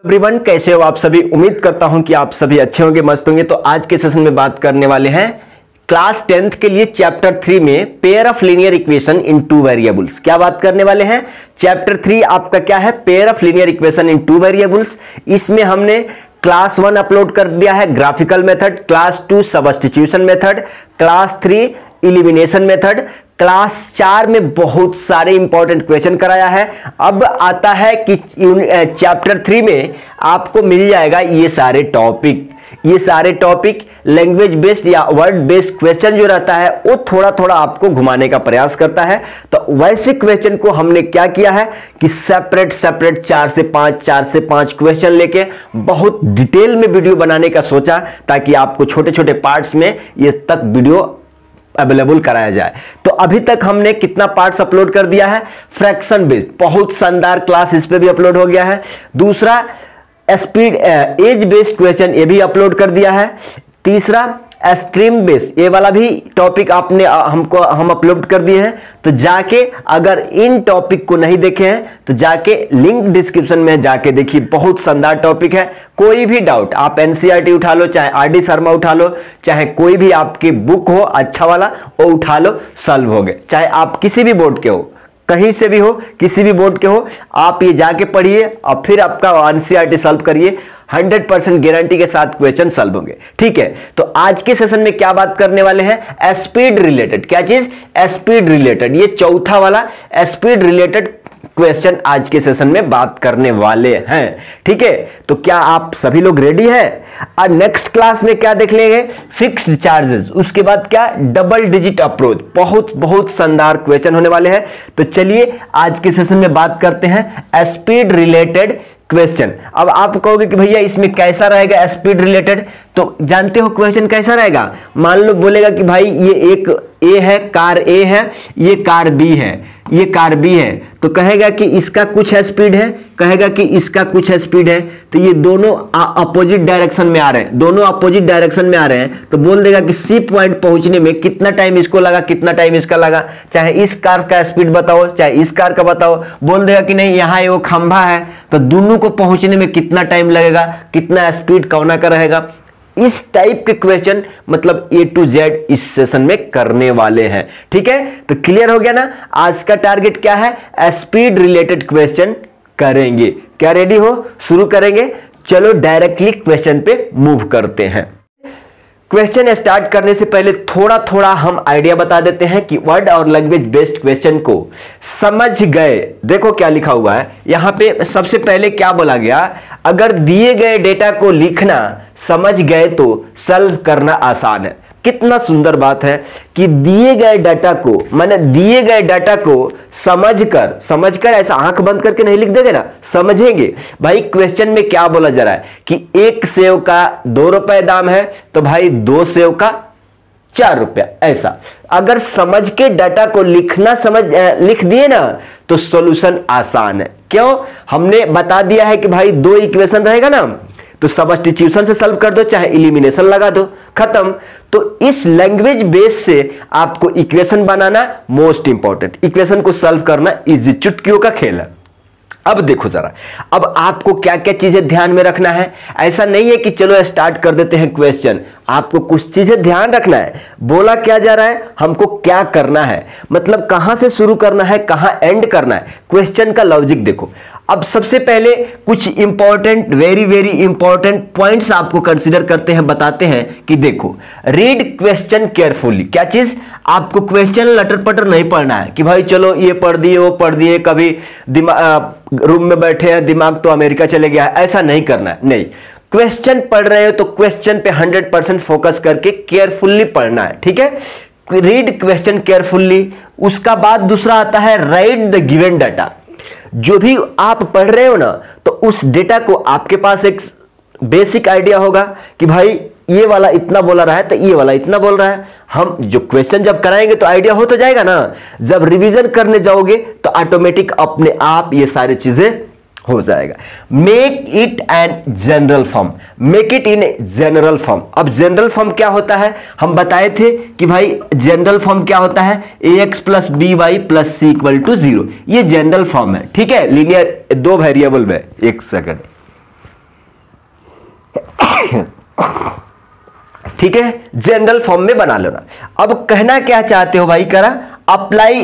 Everyone, कैसे हो आप सभी। उम्मीद करता हूं कि आप सभी अच्छे होंगे, मस्त होंगे। तो आज के सेशन में बात करने वाले हैं क्लास 10th के लिए चैप्टर 3 में pair of linear equation in two variables. क्या बात करने वाले हैं? चैप्टर 3 आपका क्या है? Pair of linear equation in two variables. इसमें हमने क्लास 1 अपलोड कर दिया है graphical method, class 2 substitution method, class 3 elimination method, class 4 में बहुत सारे इंपॉर्टेंट क्वेश्चन कराया है। अब आता है कि चैप्टर 3 में आपको मिल जाएगा ये सारे टॉपिक लैंग्वेज बेस्ड या वर्ड बेस्ड क्वेश्चन जो रहता है वो थोड़ा थोड़ा आपको घुमाने का प्रयास करता है। तो वैसे क्वेश्चन को हमने क्या किया है कि सेपरेट 4 से 5 क्वेश्चन लेके बहुत डिटेल में वीडियो बनाने का सोचा, ताकि आपको छोटे छोटे पार्ट्स में ये तक वीडियो अवेलेबल कराया जाए। तो अभी तक हमने कितना पार्ट्स अपलोड कर दिया है? फ्रैक्शन बेस्ड बहुत शानदार क्लास इस पे भी अपलोड हो गया है। दूसरा स्पीड एज बेस्ड क्वेश्चन ये भी अपलोड कर दिया है। तीसरा स्ट्रीम बेस्ड ये वाला भी टॉपिक हम अपलोड कर दिए हैं। तो जाके अगर इन टॉपिक को नहीं देखे हैं तो जाके लिंक डिस्क्रिप्शन में जाके देखिए, बहुत शानदार टॉपिक है। कोई भी डाउट आप एनसीईआरटी उठा लो, चाहे आरडी शर्मा उठा लो, चाहे कोई भी आपकी बुक हो अच्छा वाला वो उठा लो, सॉल्व हो गए। चाहे आप किसी भी बोर्ड के हो, कहीं से भी हो, किसी भी बोर्ड के हो, आप ये जाके पढ़िए और फिर आपका एनसीईआरटी सॉल्व करिए। 100% गारंटी के साथ क्वेश्चन सॉल्व होंगे। ठीक है, तो आज के सेशन में क्या बात करने वाले हैं? Speed related. क्या चीज? Speed related. ये चौथा वाला स्पीड रिलेटेड क्वेश्चन आज के सेशन में बात करने वाले हैं। ठीक है, तो क्या आप सभी लोग रेडी हैं? और नेक्स्ट क्लास में क्या देख लेंगे? फिक्स्ड चार्जेस, उसके बाद क्या? Double digit approach. बहुत शानदार क्वेश्चन होने वाले हैं। तो चलिए आज के सेशन में बात करते हैं स्पीड रिलेटेड क्वेश्चन। अब आप कहोगे कि भैया इसमें कैसा रहेगा स्पीड रिलेटेड? तो जानते हो क्वेश्चन कैसा रहेगा? मान लो बोलेगा कि भाई ये एक ए है, कार ए है, ये कार बी है, ये कार बी है। तो कहेगा कि इसका कुछ स्पीड है, कहेगा कि इसका कुछ स्पीड है। तो ये दोनों अपोजिट डायरेक्शन में आ रहे हैं, तो बोल देगा कि सी पॉइंट पहुंचने में कितना टाइम इसको लगा, कितना टाइम इसका लगा। चाहे इस कार का स्पीड बताओ, चाहे इस कार का बताओ, बोल देगा कि नहीं यहाँ वो खंभा है, तो दोनों को पहुंचने में कितना टाइम लगेगा, कितना स्पीड कौन का रहेगा। इस टाइप के क्वेश्चन मतलब A to Z इस सेशन में करने वाले हैं। ठीक है, तो क्लियर हो गया ना? आज का टारगेट क्या है? स्पीड रिलेटेड क्वेश्चन करेंगे। क्या रेडी हो? शुरू करेंगे। चलो डायरेक्टली क्वेश्चन पे मूव करते हैं। क्वेश्चन स्टार्ट करने से पहले थोड़ा हम आइडिया बता देते हैं कि वर्ड और लैंग्वेज बेस्ड क्वेश्चन को समझ गए। देखो क्या लिखा हुआ है यहां पे। सबसे पहले क्या बोला गया? अगर दिए गए डेटा को लिखना समझ गए तो सॉल्व करना आसान है। कितना सुंदर बात है कि दिए गए डाटा को समझकर ऐसा आंख बंद करके नहीं लिख देंगे ना, समझेंगे। भाई क्वेश्चन में क्या बोला जा रहा है कि एक सेव का 2 रुपए दाम है, तो भाई 2 सेव का 4 रुपया। ऐसा अगर समझ के डाटा को लिख दिए ना तो सॉल्यूशन आसान है। क्यों? हमने बता दिया है कि भाई 2 इक्वेशन रहेगा ना, तो सबस्टिट्यूशन से सॉल्व कर दो, चाहे इलिमिनेशन लगा दो, खत्म। तो इस लैंग्वेज बेस से आपको इक्वेशन बनाना मोस्ट इंपॉर्टेंट, इक्वेशन को सॉल्व करना इजी, चुटकियों का खेल है। अब देखो जरा, अब आपको क्या क्या चीजें ध्यान में रखना है। ऐसा नहीं है कि चलो स्टार्ट कर देते हैं क्वेश्चन, आपको कुछ चीजें ध्यान रखना है। बोला क्या जा रहा है, हमको क्या करना है, मतलब कहां से शुरू करना है, कहां एंड करना है। क्वेश्चन का लॉजिक देखो। अब सबसे पहले कुछ इंपॉर्टेंट, वेरी इंपॉर्टेंट पॉइंट्स आपको कंसीडर करते हैं, बताते हैं कि देखो, रीड क्वेश्चन केयरफुली। क्या चीज? आपको क्वेश्चन लटर पटर नहीं पढ़ना है कि भाई चलो ये पढ़ दिए वो पढ़ दिए, कभी रूम में बैठे हैं दिमाग तो अमेरिका चले गया है, ऐसा नहीं करना है। नहीं, क्वेश्चन पढ़ रहे हो तो क्वेश्चन पे 100% फोकस करके केयरफुल्ली पढ़ना है। ठीक है, रीड क्वेश्चन केयरफुल्ली। उसका बाद दूसरा आता है राइट द गिवन डाटा। जो भी आप पढ़ रहे हो ना, तो उस डेटा को आपके पास एक बेसिक आइडिया होगा कि भाई ये वाला इतना बोला रहा है तो ये वाला इतना बोल रहा है। हम जो क्वेश्चन जब कराएंगे तो आइडिया हो तो जाएगा ना। जब रिवीजन करने जाओगे तो ऑटोमेटिक अपने आप ये सारी चीजें हो जाएगा। Make it an general form, make it in general form. अब जनरल फॉर्म क्या होता है? हम बताए थे कि भाई जनरल फॉर्म क्या होता है? ax plus B Y plus C equal to 0, ये जनरल फॉर्म है। ठीक है, लीनियर 2 वेरिएबल में। एक सेकंड, ठीक है, जनरल फॉर्म में बना लेना। अब कहना क्या चाहते हो भाई, करा apply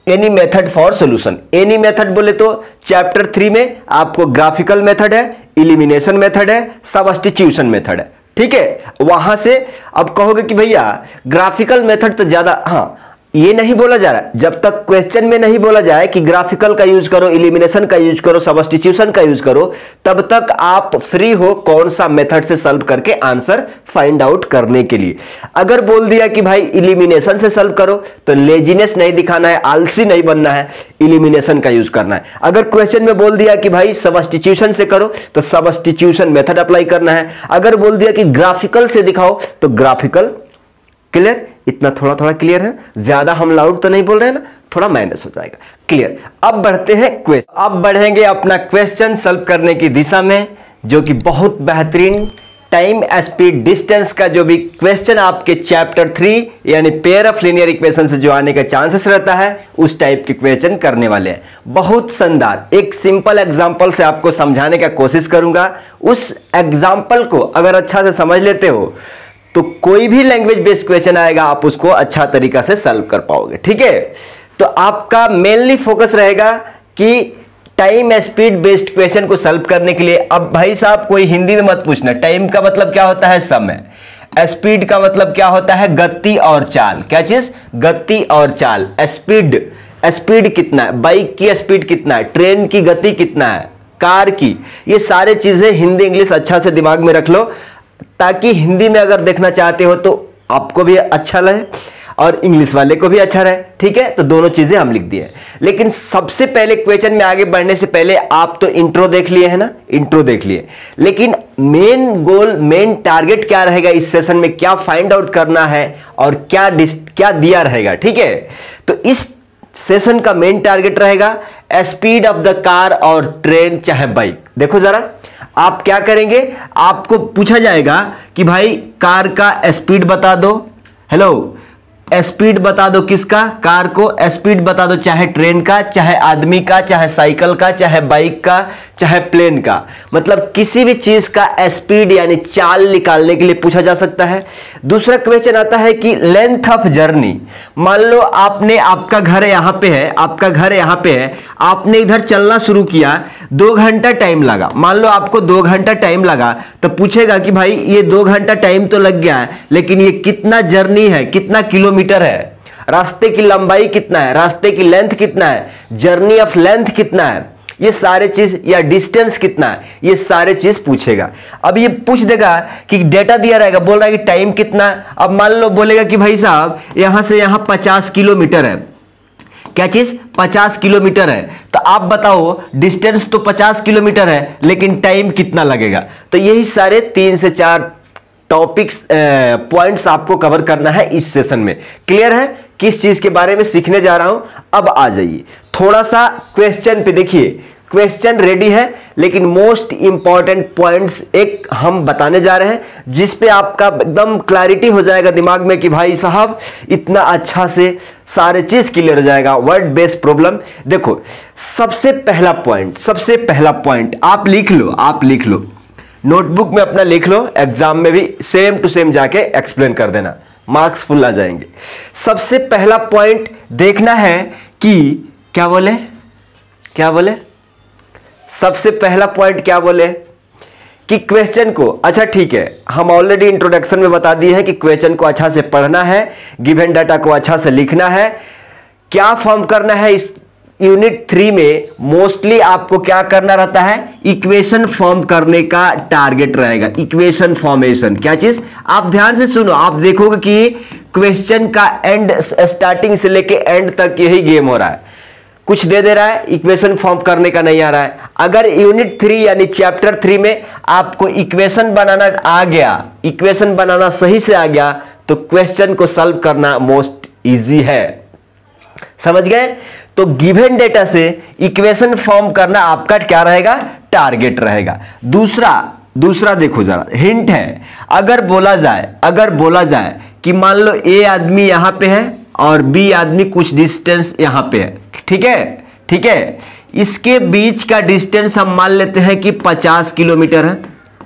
any method for solution. Any method बोले तो चैप्टर 3 में आपको ग्राफिकल मेथड है, इलिमिनेशन मेथड है, सब्स्टिट्यूशन मेथड है। ठीक है, वहां से अब कहोगे कि भैया ग्राफिकल मेथड तो ज्यादा, हाँ ये नहीं बोला जा रहा, जब तक क्वेश्चन में नहीं बोला जाए कि ग्राफिकल का यूज करो, इलिमिनेशन का यूज करो, सब्स्टिट्यूशन का यूज करो, तब तक आप फ्री हो कौन सा मेथड से सॉल्व करके आंसर फाइंड आउट करने के लिए। अगर बोल दिया कि भाई इलिमिनेशन से सॉल्व करो तो लेजीनेस नहीं दिखाना है, आलसी नहीं बनना है, इलिमिनेशन का यूज करना है। अगर क्वेश्चन में बोल दिया कि भाई सब्स्टिट्यूशन से करो तो सब्स्टिट्यूशन मेथड अप्लाई करना है। अगर बोल दिया कि ग्राफिकल से दिखाओ तो ग्राफिकल। क्लियर? इतना थोड़ा थोड़ा क्लियर है, ज्यादा हम लाउड तो नहीं बोल रहे हैं ना, थोड़ा माइनस हो जाएगा। क्लियर? अब बढ़ते हैं क्वेश्चन, अब बढ़ेंगे अपना क्वेश्चन सॉल्व करने की दिशा में, जो कि बहुत बेहतरीन टाइम स्पीड डिस्टेंस का जो भी क्वेश्चन आपके चैप्टर 3 यानी पेयर ऑफ लीनियर इक्वेशन से जो आने का चांसेस रहता है, उस टाइप के क्वेश्चन करने वाले हैं। बहुत शानदार एक सिंपल एग्जांपल से आपको समझाने का कोशिश करूंगा। उस एग्जांपल को अगर अच्छा से समझ लेते हो तो कोई भी लैंग्वेज बेस्ड क्वेश्चन आएगा आप उसको अच्छा तरीका से सॉल्व कर पाओगे। ठीक है, तो आपका मेनली फोकस रहेगा कि टाइम स्पीड बेस्ड क्वेश्चन को सॉल्व करने के लिए। अब भाई साहब कोई हिंदी में मत पूछना, टाइम का मतलब क्या होता है, समय। स्पीड का मतलब क्या होता है, गति और चाल। क्या चीज? गति और चाल। स्पीड, स्पीड कितना है, बाइक की स्पीड कितना है, ट्रेन की गति कितना है, कार की, ये सारे चीजें हिंदी इंग्लिश अच्छा से दिमाग में रख लो, ताकि हिंदी में अगर देखना चाहते हो तो आपको भी अच्छा लगे और इंग्लिश वाले को भी अच्छा रहे। ठीक है, तो दोनों चीजें हम लिख दिए। लेकिन सबसे पहले क्वेश्चन में आगे बढ़ने से पहले आप तो इंट्रो देख लिए है ना, इंट्रो देख लिए, लेकिन मेन गोल, मेन टारगेट क्या रहेगा इस सेशन में, क्या फाइंड आउट करना है और क्या दिया रहेगा। ठीक है, तो इस सेशन का मेन टारगेट रहेगा स्पीड ऑफ द कार और ट्रेन चाहे बाइक। देखो जरा, आप क्या करेंगे, आपको पूछा जाएगा कि भाई कार का स्पीड बता दो। हेलो, स्पीड बता दो किसका, कार को स्पीड बता दो, चाहे ट्रेन का, चाहे आदमी का, चाहे साइकिल का, चाहे बाइक का, चाहे प्लेन का। मतलब किसी भी चीज का स्पीड यानी चाल निकालने के लिए पूछा जा सकता है। दूसरा क्वेश्चन आता है कि लेंथ ऑफ जर्नी। मान लो आपने, आपका घर यहां पे है, आपका घर यहां पे है, आपने इधर चलना शुरू किया, 2 घंटा टाइम लगा। मान लो आपको 2 घंटा टाइम लगा, तो पूछेगा कि भाई ये 2 घंटा टाइम तो लग गया है, लेकिन ये कितना जर्नी है, कितना किलोमीटर है, रास्ते की लंबाई कितना है, रास्ते की लेंथ कितना है, जर्नी ऑफ लेंथ कितना है, ये सारे चीज, या डिस्टेंस कितना है, ये सारे चीज पूछेगा। अब ये पूछ देगा कि डेटा दिया रहेगा, बोल रहा है कि टाइम कितना है। अब मान लो बोलेगा कि भाई साहब यहां से यहां 50 किलोमीटर है। क्या चीज? 50 किलोमीटर है। तो आप बताओ डिस्टेंस तो 50 किलोमीटर है, लेकिन टाइम कितना लगेगा। तो यही सारे 3 से 4 टॉपिक्स पॉइंट्स आपको कवर करना है इस सेशन में। क्लियर है किस चीज के बारे में सीखने जा रहा हूं? अब आ जाइए थोड़ा सा क्वेश्चन पे। देखिए क्वेश्चन रेडी है, लेकिन मोस्ट इंपॉर्टेंट पॉइंट्स एक हम बताने जा रहे हैं, जिस पे आपका एकदम क्लैरिटी हो जाएगा दिमाग में कि भाई साहब इतना अच्छा से सारे चीज क्लियर हो जाएगा। Word based problem. देखो सबसे पहला पॉइंट आप लिख लो, आप लिख लो, नोटबुक में अपना लिख लो, एग्जाम में भी सेम टू सेम जाके एक्सप्लेन कर देना, मार्क्स फुल आ जाएंगे। सबसे पहला पॉइंट देखना है कि क्या बोले, सबसे पहला पॉइंट क्या बोले कि क्वेश्चन को, अच्छा ठीक है, हम ऑलरेडी इंट्रोडक्शन में बता दिए हैं कि क्वेश्चन को अच्छा से पढ़ना है, गिवन डाटा को अच्छा से लिखना है, क्या फॉर्म करना है। इस यूनिट 3 में मोस्टली आपको क्या करना रहता है, इक्वेशन फॉर्म करने का टारगेट रहेगा। इक्वेशन फॉर्मेशन क्या चीज, आप ध्यान से सुनो, आप देखोगे कि क्वेश्चन का एंड, स्टार्टिंग से लेके एंड तक यही गेम हो रहा है। कुछ दे रहा है, इक्वेशन फॉर्म करने का नहीं आ रहा है। अगर यूनिट 3 यानी चैप्टर 3 में आपको इक्वेशन बनाना आ गया, इक्वेशन बनाना सही से आ गया, तो क्वेश्चन को सॉल्व करना मोस्ट इजी है। समझ गए? तो गिवन डेटा से इक्वेशन फॉर्म करना आपका क्या रहेगा, टारगेट रहेगा। दूसरा देखो जरा, हिंट है, अगर बोला जाए कि मान लो ए आदमी यहां पे है और बी आदमी कुछ डिस्टेंस यहां पे है, ठीक है, इसके बीच का डिस्टेंस हम मान लेते हैं कि 50 किलोमीटर है।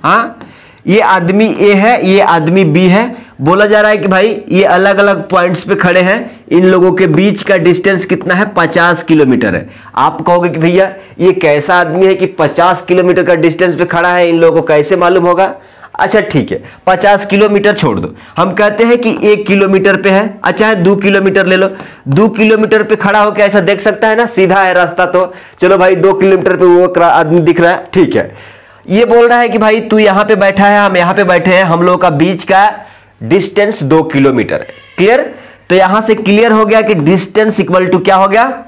हाँ, ये आदमी ए है, ये आदमी बी है। बोला जा रहा है कि भाई ये अलग अलग पॉइंट्स पे खड़े हैं, इन लोगों के बीच का डिस्टेंस कितना है, 50 किलोमीटर है। आप कहोगे कि भैया ये कैसा आदमी है कि 50 किलोमीटर का डिस्टेंस पे खड़ा है, इन लोगों को कैसे मालूम होगा? अच्छा ठीक है, 50 किलोमीटर छोड़ दो, हम कहते हैं कि 1 किलोमीटर पे है। अच्छा है 2 किलोमीटर ले लो, 2 किलोमीटर पे खड़ा होकर ऐसा देख सकता है ना, सीधा है रास्ता, तो चलो भाई 2 किलोमीटर पे वो आदमी दिख रहा है, ठीक है। ये बोल रहा है कि भाई तू यहां पे बैठा है, हम यहां पे बैठे हैं, हम लोगों का बीच का डिस्टेंस 2 किलोमीटर है। क्लियर? तो यहां से क्लियर हो गया कि डिस्टेंस इक्वल टू क्या हो गया,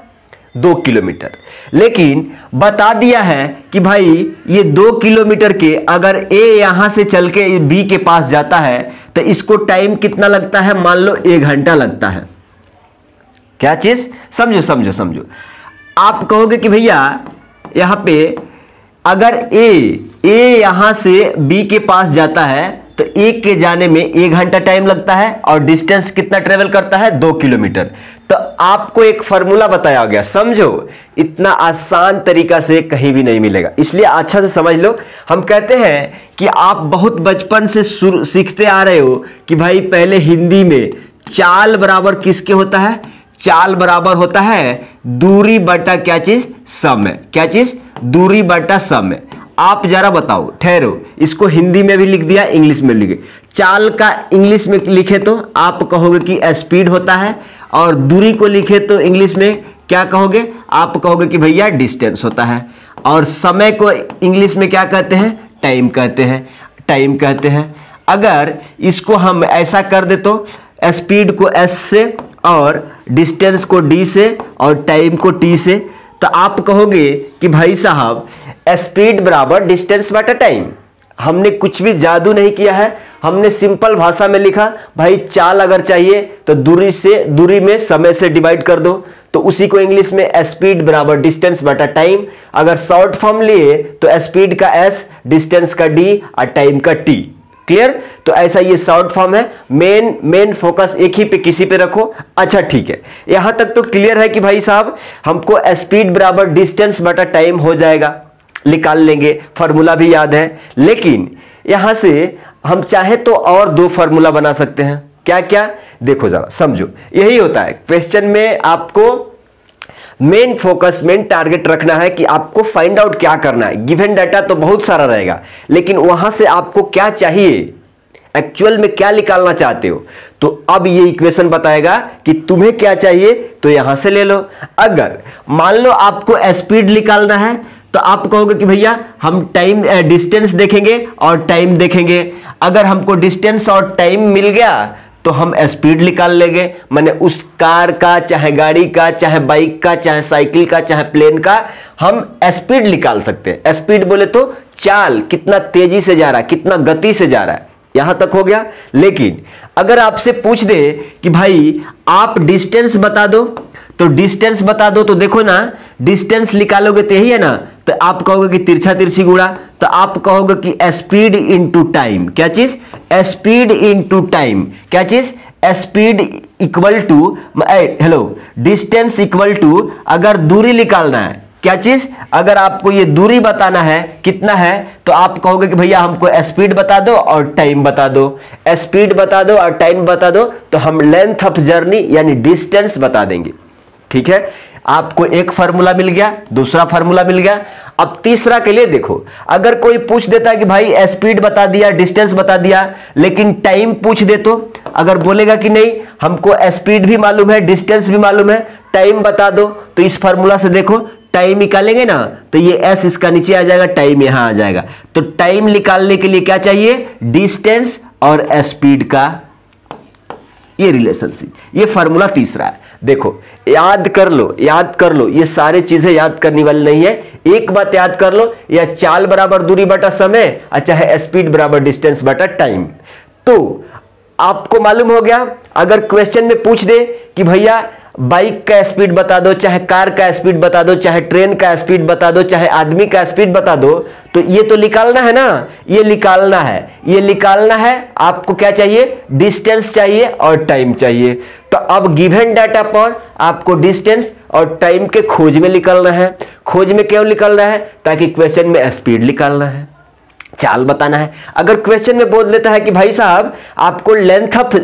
2 किलोमीटर। लेकिन बता दिया है कि भाई ये 2 किलोमीटर के अगर ए यहां से चल के बी के पास जाता है तो इसको टाइम कितना लगता है, मान लो 1 घंटा लगता है। क्या चीज, समझो समझो समझो। आप कहोगे कि भैया यहां पे अगर ए यहां से बी के पास जाता है तो ए के जाने में 1 घंटा टाइम लगता है और डिस्टेंस कितना ट्रेवल करता है, 2 किलोमीटर। तो आपको एक फॉर्मूला बताया गया, समझो, इतना आसान तरीका से कहीं भी नहीं मिलेगा, इसलिए अच्छा से समझ लो। हम कहते हैं कि आप बहुत बचपन से सीखते आ रहे हो कि भाई पहले हिंदी में चाल बराबर किसके होता है, चाल बराबर होता है दूरी बटा क्या चीज, समय। क्या चीज, दूरी बटा समय। आप जरा बताओ, ठहरो, इसको हिंदी में भी लिख दिया, इंग्लिश में लिखे। चाल का इंग्लिश में लिखे तो आप कहोगे कि स्पीड होता है, और दूरी को लिखे तो इंग्लिश में क्या कहोगे, आप कहोगे कि भैया डिस्टेंस होता है। और समय को इंग्लिश में क्या कहते हैं, टाइम कहते हैं, टाइम कहते हैं। अगर इसको हम ऐसा कर दे तो स्पीड को एस से और डिस्टेंस को डी से और टाइम को टी से, तो आप कहोगे कि भाई साहब स्पीड बराबर डिस्टेंस बटा टाइम। हमने कुछ भी जादू नहीं किया है, हमने सिंपल भाषा में लिखा, भाई चाल अगर चाहिए तो दूरी में समय से डिवाइड कर दो, तो उसी को इंग्लिश में स्पीड बराबर डिस्टेंस बटा टाइम। अगर शॉर्ट फॉर्म लिए तो स्पीड का एस, डिस्टेंस का डी और टाइम का टी। क्लियर? तो ऐसा ये शॉर्ट फॉर्म है। मेन फोकस एक ही पे, किसी पे रखो। अच्छा ठीक है, यहां तक तो क्लियर है कि भाई साहब हमको स्पीड बराबर डिस्टेंस बटा टाइम हो जाएगा, निकाल लेंगे, फॉर्मूला भी याद है। लेकिन यहां से हम चाहे तो और 2 फॉर्मूला बना सकते हैं। क्या क्या, देखो जरा समझो। यही होता है क्वेश्चन में, आपको मेन फोकस, मेन टारगेट रखना है कि आपको फाइंड आउट क्या करना है। गिवन डाटा तो बहुत सारा रहेगा, लेकिन वहां से आपको क्या चाहिए, एक्चुअल में क्या निकालना चाहते हो। तो अब ये इक्वेशन बताएगा कि तुम्हें क्या चाहिए, तो यहां से ले लो। अगर मान लो आपको स्पीड निकालना है तो आप कहोगे कि भैया हम टाइम डिस्टेंस देखेंगे और टाइम देखेंगे। अगर हमको डिस्टेंस और टाइम मिल गया तो हम स्पीड निकाल लेंगे, माने उस कार का, चाहे गाड़ी का, चाहे बाइक का, चाहे साइकिल का, चाहे प्लेन का, हम स्पीड निकाल सकते हैं। स्पीड बोले तो चाल, कितना तेजी से जा रहा है, कितना गति से जा रहा है, यहां तक हो गया। लेकिन अगर आपसे पूछ दे कि भाई आप डिस्टेंस बता दो, तो डिस्टेंस बता दो, तो देखो ना डिस्टेंस निकालोगे तो यही है ना, तो आप कहोगे कि तिरछा तिरछी गुणा, तो आप कहोगे कि स्पीड इनटू टाइम। क्या चीज, स्पीड इनटू टाइम। क्या चीज, speed equal to, hello, distance equal to, अगर दूरी निकालना है, क्या चीज, अगर आपको ये दूरी बताना है कितना है, तो आप कहोगे कि भैया हमको स्पीड बता दो और टाइम बता दो। स्पीड बता दो और टाइम बता दो, तो हम लेंथ ऑफ जर्नी यानी डिस्टेंस बता देंगे। ठीक है, आपको एक फार्मूला मिल गया, दूसरा फार्मूला मिल गया। अब तीसरा के लिए देखो, अगर कोई पूछ देता है कि भाई स्पीड बता दिया, डिस्टेंस बता दिया, लेकिन टाइम पूछ दे, तो अगर बोलेगा कि नहीं हमको स्पीड भी मालूम है, डिस्टेंस भी मालूम है, टाइम बता दो, तो इस फार्मूला से देखो टाइम निकालेंगे ना, तो ये एस इसका नीचे आ जाएगा, टाइम यहां आ जाएगा। तो टाइम निकालने के लिए क्या चाहिए, डिस्टेंस और स्पीड का ये रिलेशनशिप, ये फार्मूला तीसरा है। देखो याद कर लो, याद कर लो, ये सारे चीजें याद करने वाली नहीं है। एक बात याद कर लो, या चाल बराबर दूरी बटा समय, अच्छा है स्पीड बराबर डिस्टेंस बटा टाइम। तो आपको मालूम हो गया। अगर क्वेश्चन में पूछ दे कि भैया बाइक का स्पीड बता दो, चाहे कार का स्पीड बता दो, चाहे ट्रेन का स्पीड बता दो, चाहे आदमी का स्पीड बता दो, तो ये तो निकालना है ना, ये निकालना है, ये निकालना है। आपको क्या चाहिए, डिस्टेंस चाहिए और टाइम चाहिए। तो अब गिवन डाटा पर आपको डिस्टेंस और टाइम के खोज में निकलना है। खोज में क्यों निकलना है, ताकि क्वेश्चन में स्पीड निकालना है। चाल बताना है। अगर क्वेश्चन में बोल देता है कि भाई साहब आपको लेंथ ऑफ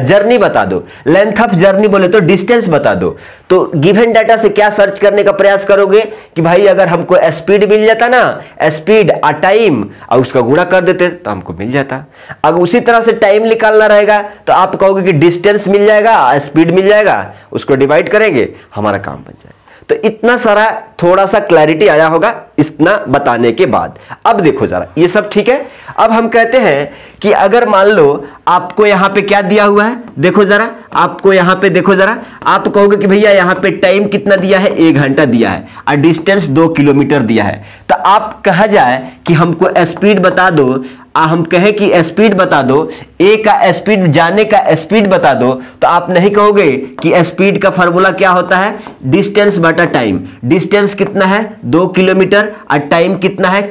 जर्नी बता दो, लेंथ ऑफ जर्नी बोले तो डिस्टेंस बता दो, तो गिवन डाटा से क्या सर्च करने का प्रयास करोगे कि भाई अगर हमको स्पीड मिल जाता ना, स्पीड और टाइम और उसका गुणा कर देते तो हमको मिल जाता। अगर उसी तरह से टाइम निकालना रहेगा तो आप कहोगे कि डिस्टेंस मिल जाएगा, स्पीड मिल जाएगा, उसको डिवाइड करेंगे, हमारा काम बन जाएगा। तो इतना सारा थोड़ा सा क्लैरिटी आया होगा इतना बताने के बाद। अब देखो जरा, ये सब ठीक है। अब हम कहते हैं कि अगर मान लो आपको यहां पे क्या दिया हुआ है, देखो जरा, आपको यहां पे देखो जरा, आप कहोगे कि भैया यहां पे टाइम कितना दिया है, 1 घंटा दिया है और डिस्टेंस 2 किलोमीटर दिया है। तो आप कहा जाए कि हमको स्पीड बता दो, हम कहें कि स्पीड बता दो, ए का स्पीड, जाने का स्पीड बता दो, तो आप नहीं कहोगे कि स्पीड का फार्मूला क्या होता है, डिस्टेंस बटा टाइम। डिस्टेंस कितना है, 2 किलोमीटर, और टाइम कितना है,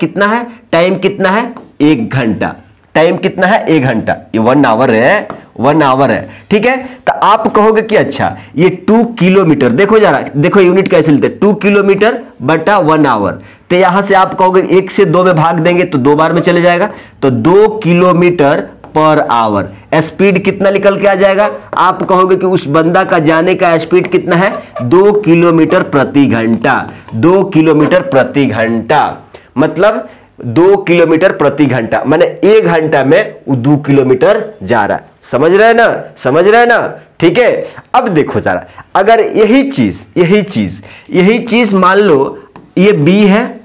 टाइम कितना है, 1 घंटा। टाइम कितना है, 1 घंटा, ये 1 आवर है, 1 आवर है, ठीक है। तो आप कहोगे कि अच्छा ये 2 किलोमीटर, देखो जरा, देखो यूनिट कैसे लेते हैं, 2 किलोमीटर बटा 1 आवर। तो यहां से आप कहोगे 1 से 2 में भाग देंगे तो 2 बार में चले जाएगा, तो 2 किलोमीटर पर आवर। स्पीड कितना निकल के आ जाएगा, आप कहोगे कि उस बंदा का जाने का स्पीड कितना है, 2 किलोमीटर प्रति घंटा। 2 किलोमीटर प्रति घंटा मतलब 2 किलोमीटर प्रति घंटा, माने 1 घंटा में वो 2 किलोमीटर जा रहा है। समझ रहे हैं ना, ठीक है। अब देखो जरा, अगर यही चीज मान लो ये B है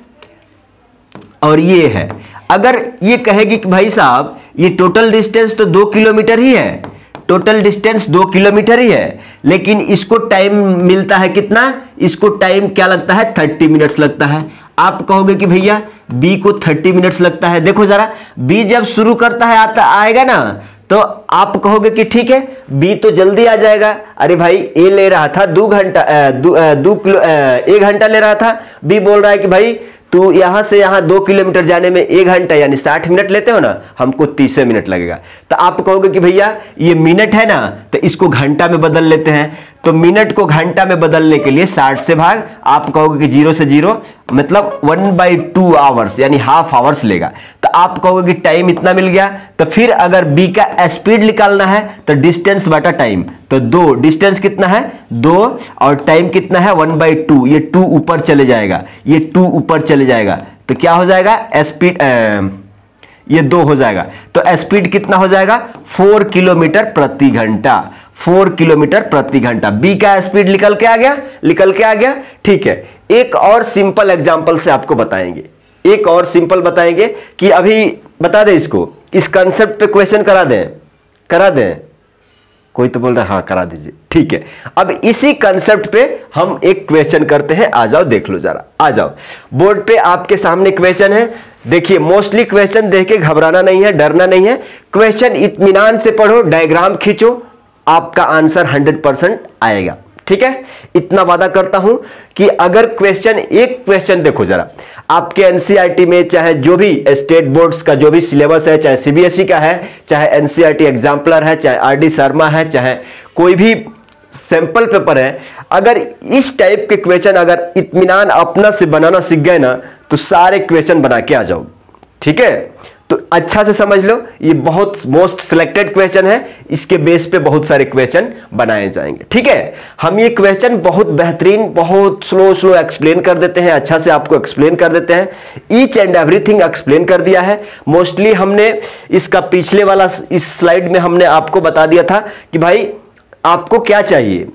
और ये है, अगर ये कहेगी कि भाई साहब ये टोटल डिस्टेंस तो 2 किलोमीटर ही है, टोटल डिस्टेंस 2 किलोमीटर ही है, लेकिन इसको टाइम मिलता है कितना, इसको टाइम क्या लगता है, 30 मिनट्स लगता है। आप कहोगे कि भैया B को 30 मिनट्स लगता है। देखो जरा, B जब शुरू करता है आएगा ना, तो आप कहोगे कि ठीक है B तो जल्दी आ जाएगा। अरे भाई A ले रहा था 1 घंटा ले रहा था, B बोल रहा है कि भाई तू यहां से यहां 2 किलोमीटर जाने में 1 घंटा यानी 60 मिनट लेते हो ना, हमको 30 मिनट लगेगा। तो आप कहोगे कि भैया ये मिनट है ना, तो इसको घंटा में बदल लेते हैं। तो मिनट को घंटा में बदलने के लिए 60 से भाग, आप कहोगे कि 0 से 0 मतलब 1/2 आवर्स यानी हाफ आवर्स लेगा। तो आप कहोगे कि टाइम इतना मिल गया। तो फिर अगर B का स्पीड निकालना है तो डिस्टेंस बटा टाइम, तो 2, डिस्टेंस कितना है 2 और टाइम कितना है 1/2, ये 2 ऊपर चले जाएगा, ये 2 ऊपर चले जाएगा, तो क्या हो जाएगा स्पीड, ये 2 हो जाएगा। तो स्पीड कितना हो जाएगा 4 किलोमीटर प्रति घंटा, 4 किलोमीटर प्रति घंटा। B का स्पीड निकल के आ गया, ठीक है। एक और सिंपल एग्जांपल से आपको बताएंगे, कि अभी बता दें इसको, इस कंसेप्ट पे क्वेश्चन करा दें। कोई तो बोल रहा है हाँ करा दीजिए, ठीक है। अब इसी कंसेप्ट पे हम एक क्वेश्चन करते हैं, आ जाओ देख लो जरा, आ जाओ। बोर्ड पे आपके सामने क्वेश्चन है, देखिए। मोस्टली क्वेश्चन देख के घबराना नहीं है, डरना नहीं है, क्वेश्चन इत्मीनान से पढ़ो, डायग्राम खींचो, आपका आंसर 100% आएगा, ठीक है। इतना वादा करता हूं कि अगर एक क्वेश्चन देखो जरा, आपके एनसीईआरटी में चाहे जो भी स्टेट बोर्ड्स का जो भी सिलेबस है, चाहे सीबीएसई का है, चाहे एनसीईआरटी एग्जाम्पलर है, चाहे आरडी शर्मा है, चाहे कोई भी सैंपल पेपर है, अगर इस टाइप के क्वेश्चन अगर इत्मीनान अपना से बनाना सीख गए ना, तो सारे क्वेश्चन बना के आ जाओ, ठीक है। तो अच्छा से समझ लो, ये बहुत मोस्ट सिलेक्टेड क्वेश्चन है, इसके बेस पे बहुत सारे क्वेश्चन बनाए जाएंगे, ठीक है। हम ये क्वेश्चन बहुत बेहतरीन, बहुत स्लो एक्सप्लेन कर देते हैं, अच्छा से आपको एक्सप्लेन कर देते हैं, ईच एंड एवरीथिंग एक्सप्लेन कर दिया है। मोस्टली हमने इसका पिछले वाला इस स्लाइड में हमने आपको बता दिया था कि भाई आपको क्या चाहिए,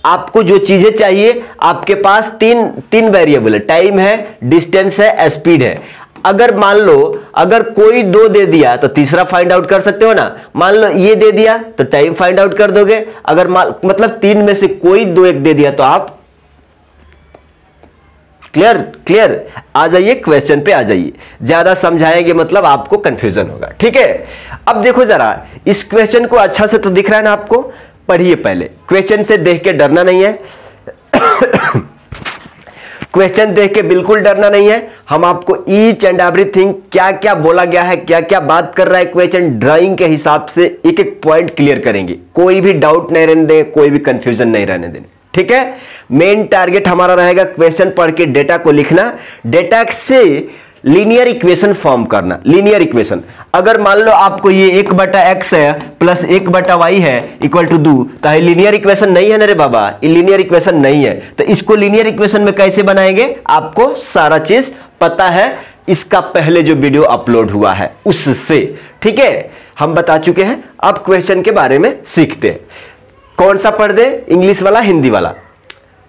आपको जो चीजें चाहिए, आपके पास तीन वेरिएबल है, टाइम है, डिस्टेंस है, स्पीड है। अगर मान लो अगर कोई 2 दे दिया तो तीसरा फाइंड आउट कर सकते हो ना। मान लो ये दे दिया तो टाइम फाइंड आउट कर दोगे, अगर मतलब 3 में से कोई 2 एक दे दिया तो आप क्लियर आ जाइए, क्वेश्चन पे आ जाइए, ज्यादा समझाएंगे मतलब आपको कंफ्यूजन होगा, ठीक है। अब देखो जरा, इस क्वेश्चन को अच्छा से तो दिख रहा है ना आपको, पढ़िए पहले, क्वेश्चन से देख के डरना नहीं है क्वेश्चन देख के बिल्कुल डरना नहीं है। हम आपको ईच एंड एवरीथिंग क्या क्या बोला गया है, क्या क्या बात कर रहा है क्वेश्चन, ड्राइंग के हिसाब से एक एक पॉइंट क्लियर करेंगे, कोई भी डाउट नहीं रहने दें, कोई भी कंफ्यूजन नहीं रहने दें, ठीक है, मेन टारगेट हमारा रहेगा क्वेश्चन पढ़ के डेटा को लिखना, डेटा से लीनियर इक्वेशन फॉर्म करना। लीनियर इक्वेशन अगर मान लो आपको ये 1/x है प्लस 1/y है इक्वल टू 2, तो ये लीनियर इक्वेशन नहीं है ना रे बाबा, ये लीनियर इक्वेशन नहीं है। तो इसको लीनियर इक्वेशन में कैसे बनाएंगे आपको सारा चीज पता है, इसका पहले जो वीडियो अपलोड हुआ है उससे, ठीक है, हम बता चुके हैं। अब क्वेश्चन के बारे में सीखते हैं। कौन सा पढ़ दे, इंग्लिश वाला हिंदी वाला?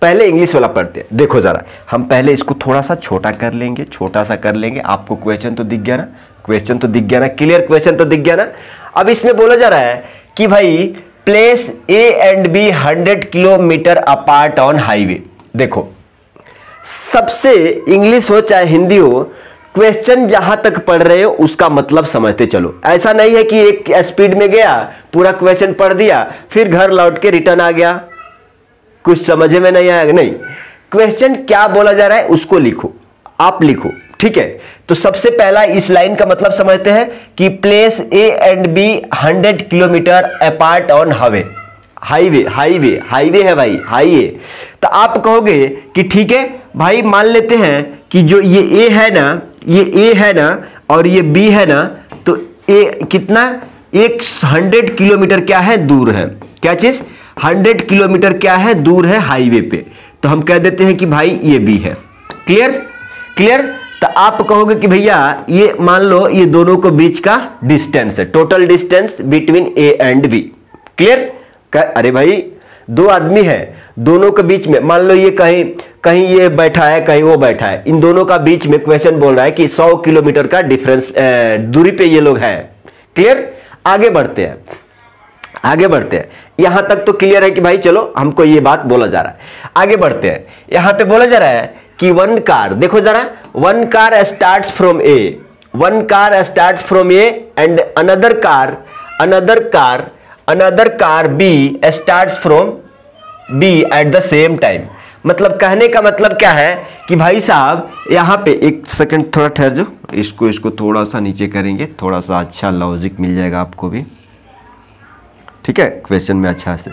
पहले इंग्लिश वाला पढ़ते हैं। देखो जरा, हम पहले इसको थोड़ा सा छोटा कर लेंगे, छोटा सा कर लेंगे। आपको क्वेश्चन तो दिख गया ना, क्वेश्चन तो दिख गया ना, क्लियर क्वेश्चन तो दिख गया ना। अब इसमें बोला जा रहा है कि भाई place A and B 100 kilometre apart on highway. देखो, सबसे इंग्लिश हो चाहे हिंदी हो, क्वेश्चन जहां तक पढ़ रहे हो उसका मतलब समझते चलो। ऐसा नहीं है कि एक स्पीड में गया, पूरा क्वेश्चन पढ़ दिया, फिर घर लौट के रिटर्न आ गया, कुछ समझ में नहीं आया। नहीं, क्वेश्चन क्या बोला जा रहा है उसको लिखो, आप लिखो, ठीक है। तो सबसे पहला इस लाइन का मतलब समझते हैं कि place A and B 100 kilometre apart on highway. Highway highway highway है भाई, हाईवे। तो आप कहोगे कि ठीक है भाई, मान लेते हैं कि जो ये ए है ना, ये ए है ना और ये बी है ना, तो ए कितना, 100 किलोमीटर क्या है, दूर है। क्या चीज, 100 किलोमीटर क्या है, दूर है हाईवे पे। तो हम कह देते हैं कि भाई ये बी है। Clear clear. तो आप कहोगे कि भैया ये मान लो ये दोनों को बीच का डिस्टेंस है, total distance between A and B. Clear. अरे भाई दो आदमी है, दोनों के बीच में मान लो ये कहीं कहीं ये बैठा है, कहीं वो बैठा है, इन दोनों का बीच में क्वेश्चन बोल रहा है कि 100 किलोमीटर का डिफरेंस दूरी पे ये लोग हैं। क्लियर। आगे बढ़ते हैं, आगे बढ़ते हैं। यहां तक तो क्लियर है कि भाई चलो हमको ये बात बोला जा रहा है। आगे बढ़ते हैं, यहां पे बोला जा रहा है कि वन कार, देखो जरा, one car starts from A, one car starts from A and another car B starts from B at the same time. मतलब कहने का मतलब क्या है कि भाई साहब यहां पे एक सेकंड थोड़ा ठहर जाओ, इसको थोड़ा सा नीचे करेंगे, थोड़ा सा अच्छा लॉजिक मिल जाएगा आपको भी, ठीक है, क्वेश्चन में अच्छा से।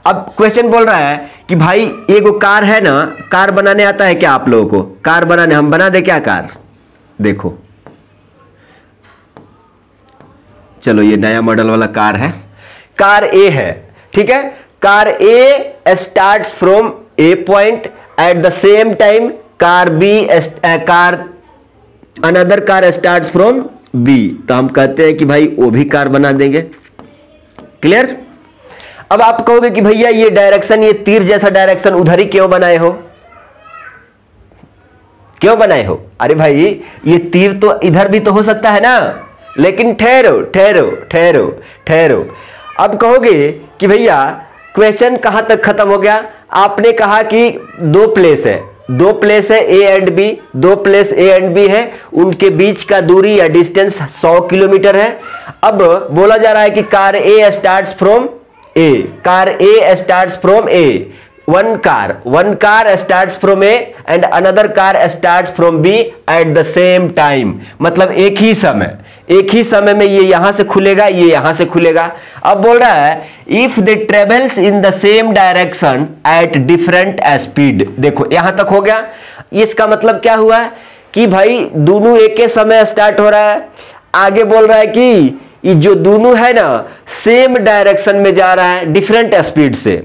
अब क्वेश्चन बोल रहा है कि भाई एगो कार है ना, कार बनाने आता है क्या आप लोगों को? कार बनाने हम बना दे क्या कार? देखो चलो ये नया मॉडल वाला कार है, कार ए है, ठीक है। Car A starts from A point at the same time car B another car starts from B. तो हम कहते हैं कि भाई वो भी कार बना देंगे। क्लियर। अब आप कहोगे कि भैया ये डायरेक्शन, ये तीर जैसा डायरेक्शन उधर ही क्यों बनाए हो, क्यों बनाए हो? अरे भाई ये तीर तो इधर भी तो हो सकता है ना, लेकिन ठहरो ठहरो ठहरो ठहरो। अब कहोगे कि भैया क्वेश्चन कहां तक खत्म हो गया? आपने कहा कि दो प्लेस है, दो प्लेस है ए एंड बी, दो प्लेस ए एंड बी है, उनके बीच का दूरी या डिस्टेंस 100 किलोमीटर है। अब बोला जा रहा है कि car A starts from A, car A starts from A, one car starts from A and another car starts from B at the same time. मतलब एक ही समय में ये यहां से खुलेगा, ये यहां से खुलेगा। अब बोल रहा है if they travels in the same direction at different speed. देखो यहां तक हो गया। इसका मतलब क्या हुआ कि भाई दोनों एक ही समय स्टार्ट हो रहा है। आगे बोल रहा है कि ये जो दोनों है ना सेम डायरेक्शन में जा रहा है डिफरेंट स्पीड से।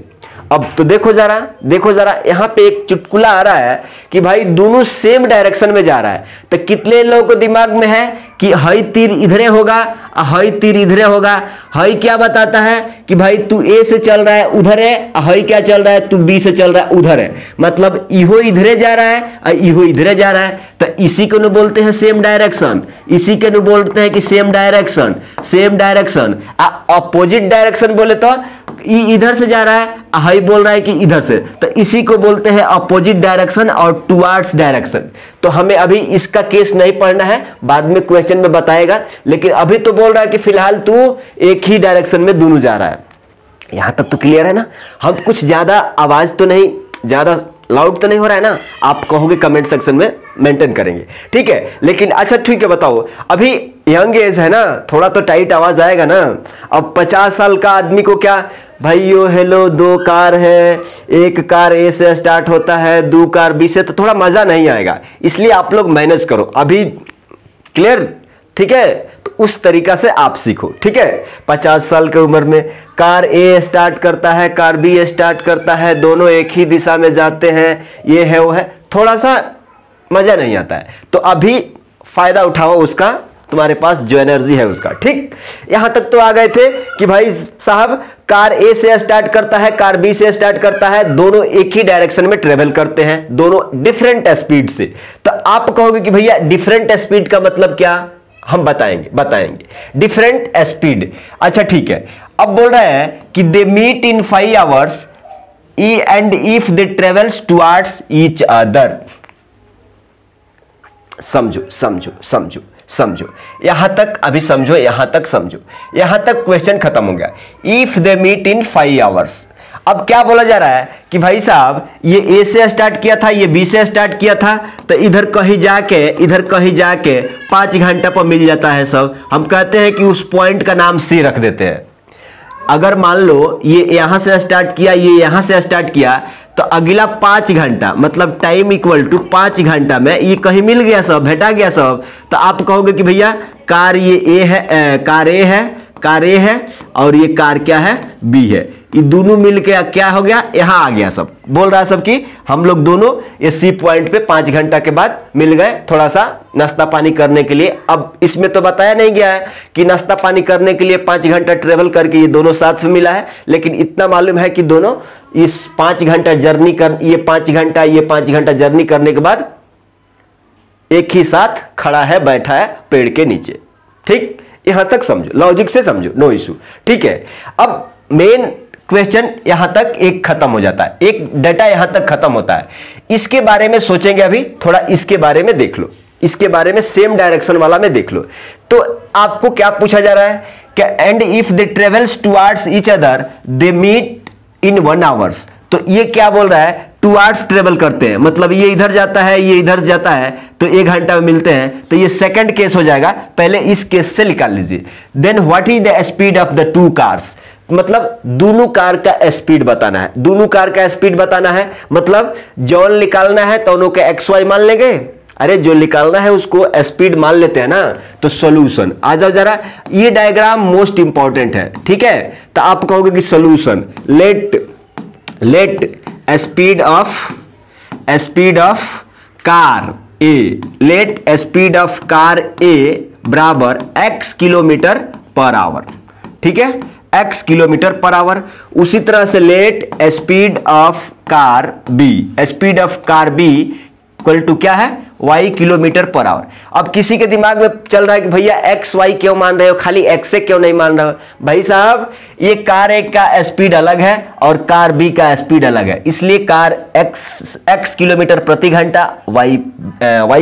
अब तो देखो जरा यहां पे एक चुटकुला आ रहा है कि भाई दोनों सेम डायरेक्शन में जा रहा है। तो कितने लोगों को दिमाग में है कि हई तीर इधरे होगा, हई तीर इधरे होगा। हई क्या बताता है कि भाई तू ए से चल रहा है उधर है, हई क्या चल रहा है तू बी से चल रहा है उधर है। मतलब इहो इधरे जा रहा है और इहो इधरे जा रहा है। तो इसी को न बोलते हैं सेम डायरेक्शन, इसी के न बोलते हैं कि सेम डायरेक्शन। अपोजिट डायरेक्शन बोले तो इधर से जा रहा है, हई बोल रहा है कि इधर से, तो इसी को बोलते हैं अपोजिट डायरेक्शन और टुवर्ड्स डायरेक्शन। तो हमें अभी इसका केस नहीं पढ़ना है, बाद में क्वेश्चन में बताएगा। लेकिन अभी तो बोल रहा है कि फिलहाल तू एक ही डायरेक्शन में दोनों जा रहा है। यहां तक तो क्लियर है ना। हम कुछ ज्यादा आवाज तो नहीं, ज्यादा लाउड तो नहीं हो रहा है ना? आप कहोगे कमेंट सेक्शन में, मेंटेन करेंगे, ठीक है। लेकिन अच्छा ठीक है, बताओ अभी यंग एज है ना, थोड़ा तो टाइट आवाज आएगा ना। अब 50 साल का आदमी को क्या भाइयों हेलो, दो कार है, एक कार ए से स्टार्ट होता है, दो कार बी से, तो थोड़ा मजा नहीं आएगा। इसलिए आप लोग मैनेज करो अभी। क्लियर? ठीक है, तो उस तरीका से आप सीखो। ठीक है, 50 साल की उम्र में कार ए स्टार्ट करता है, कार बी स्टार्ट करता है, दोनों एक ही दिशा में जाते हैं, ये है वो है, थोड़ा सा मजा नहीं आता है। तो अभी फायदा उठाओ उसका, तुम्हारे पास जो एनर्जी है उसका। ठीक, यहां तक तो आ गए थे कि भाई साहब कार ए से स्टार्ट करता है, कार बी से स्टार्ट करता है, दोनों एक ही डायरेक्शन में ट्रेवल करते हैं, दोनों डिफरेंट स्पीड से। तो आप कहोगे कि भैया डिफरेंट स्पीड का मतलब क्या? हम बताएंगे डिफरेंट स्पीड। अच्छा ठीक है, अब बोल रहा है कि they meet in 5 hours and if they travels towards each other. समझो यहां तक, अभी समझो, यहां तक समझो, यहां तक क्वेश्चन खत्म हो गया। If they meet in 5 hours, अब क्या बोला जा रहा है कि भाई साहब ये ए से स्टार्ट किया था, ये बी से स्टार्ट किया था, तो इधर कहीं जाके 5 घंटा पर मिल जाता है सब। हम कहते हैं कि उस पॉइंट का नाम सी रख देते हैं। अगर मान लो ये यहां से स्टार्ट किया, ये यहां से स्टार्ट किया, तो अगला 5 घंटा मतलब टाइम इक्वल टू 5 घंटा में ये कहीं मिल गया सब, भेटा गया सब। तो आप कहोगे कि भैया कार ये ए है, कार ए है और ये कार क्या है? बी है। ये दोनों मिलके क्या हो गया? यहां आ गया सब। बोल रहा है सब कि हम लोग दोनों ये सी पॉइंट पे 5 घंटा के बाद मिल गए, थोड़ा सा नाश्ता पानी करने के लिए। अब इसमें तो बताया नहीं गया है कि नाश्ता पानी करने के लिए 5 घंटा ट्रेवल करके ये दोनों साथ में मिला है, लेकिन इतना मालूम है कि दोनों इस 5 घंटा जर्नी कर, ये 5 घंटा जर्नी करने के बाद एक ही साथ खड़ा है, बैठा है पेड़ के नीचे। ठीक, यहां तक समझो, लॉजिक से समझो, नो इशू। ठीक है, अब मेन क्वेश्चन यहां तक एक खत्म हो जाता है, एक डाटा यहां तक खत्म होता है। इसके बारे में सोचेंगे अभी थोड़ा, इसके बारे में देख लो, इसके बारे में सेम डायरेक्शन वाला में देख लो। तो आपको क्या पूछा जा रहा है कि and if they travels towards each other they meet in 1 hours. तो ये क्या बोल रहा है? टुवर्ड्स ट्रेवल करते हैं, मतलब ये इधर जाता है, ये इधर जाता है, तो 1 घंटा में मिलते हैं। तो ये सेकंड केस हो जाएगा, पहले इस केस से निकाल लीजिए। Then what is the speed of the 2 cars, मतलब दोनों कार का स्पीड बताना है। दोनों कार का स्पीड बताना है मतलब जॉन निकालना है, दोनों के XY मान लेंगे। अरे जो निकालना है उसको स्पीड मान लेते हैं ना। तो सॉल्यूशन आ जाओ जरा, ये डायग्राम मोस्ट इंपॉर्टेंट है। ठीक है, तो आप कहोगे कि solution let speed of car A, let speed of car A बराबर x किलोमीटर पर आवर। ठीक है, x किलोमीटर पर आवर। उसी तरह से let speed of car B equal to क्या है? y किलोमीटर पर आवर। अब किसी के दिमाग में चल रहा है कि भैया x y क्यों मान रहे हो, खाली x से क्यों नहीं मान रहे हो? भाई साहब ये कार एक का स्पीड अलग है और कार बी का स्पीड अलग है, इसलिए कार x किलोमीटर प्रति घंटा, y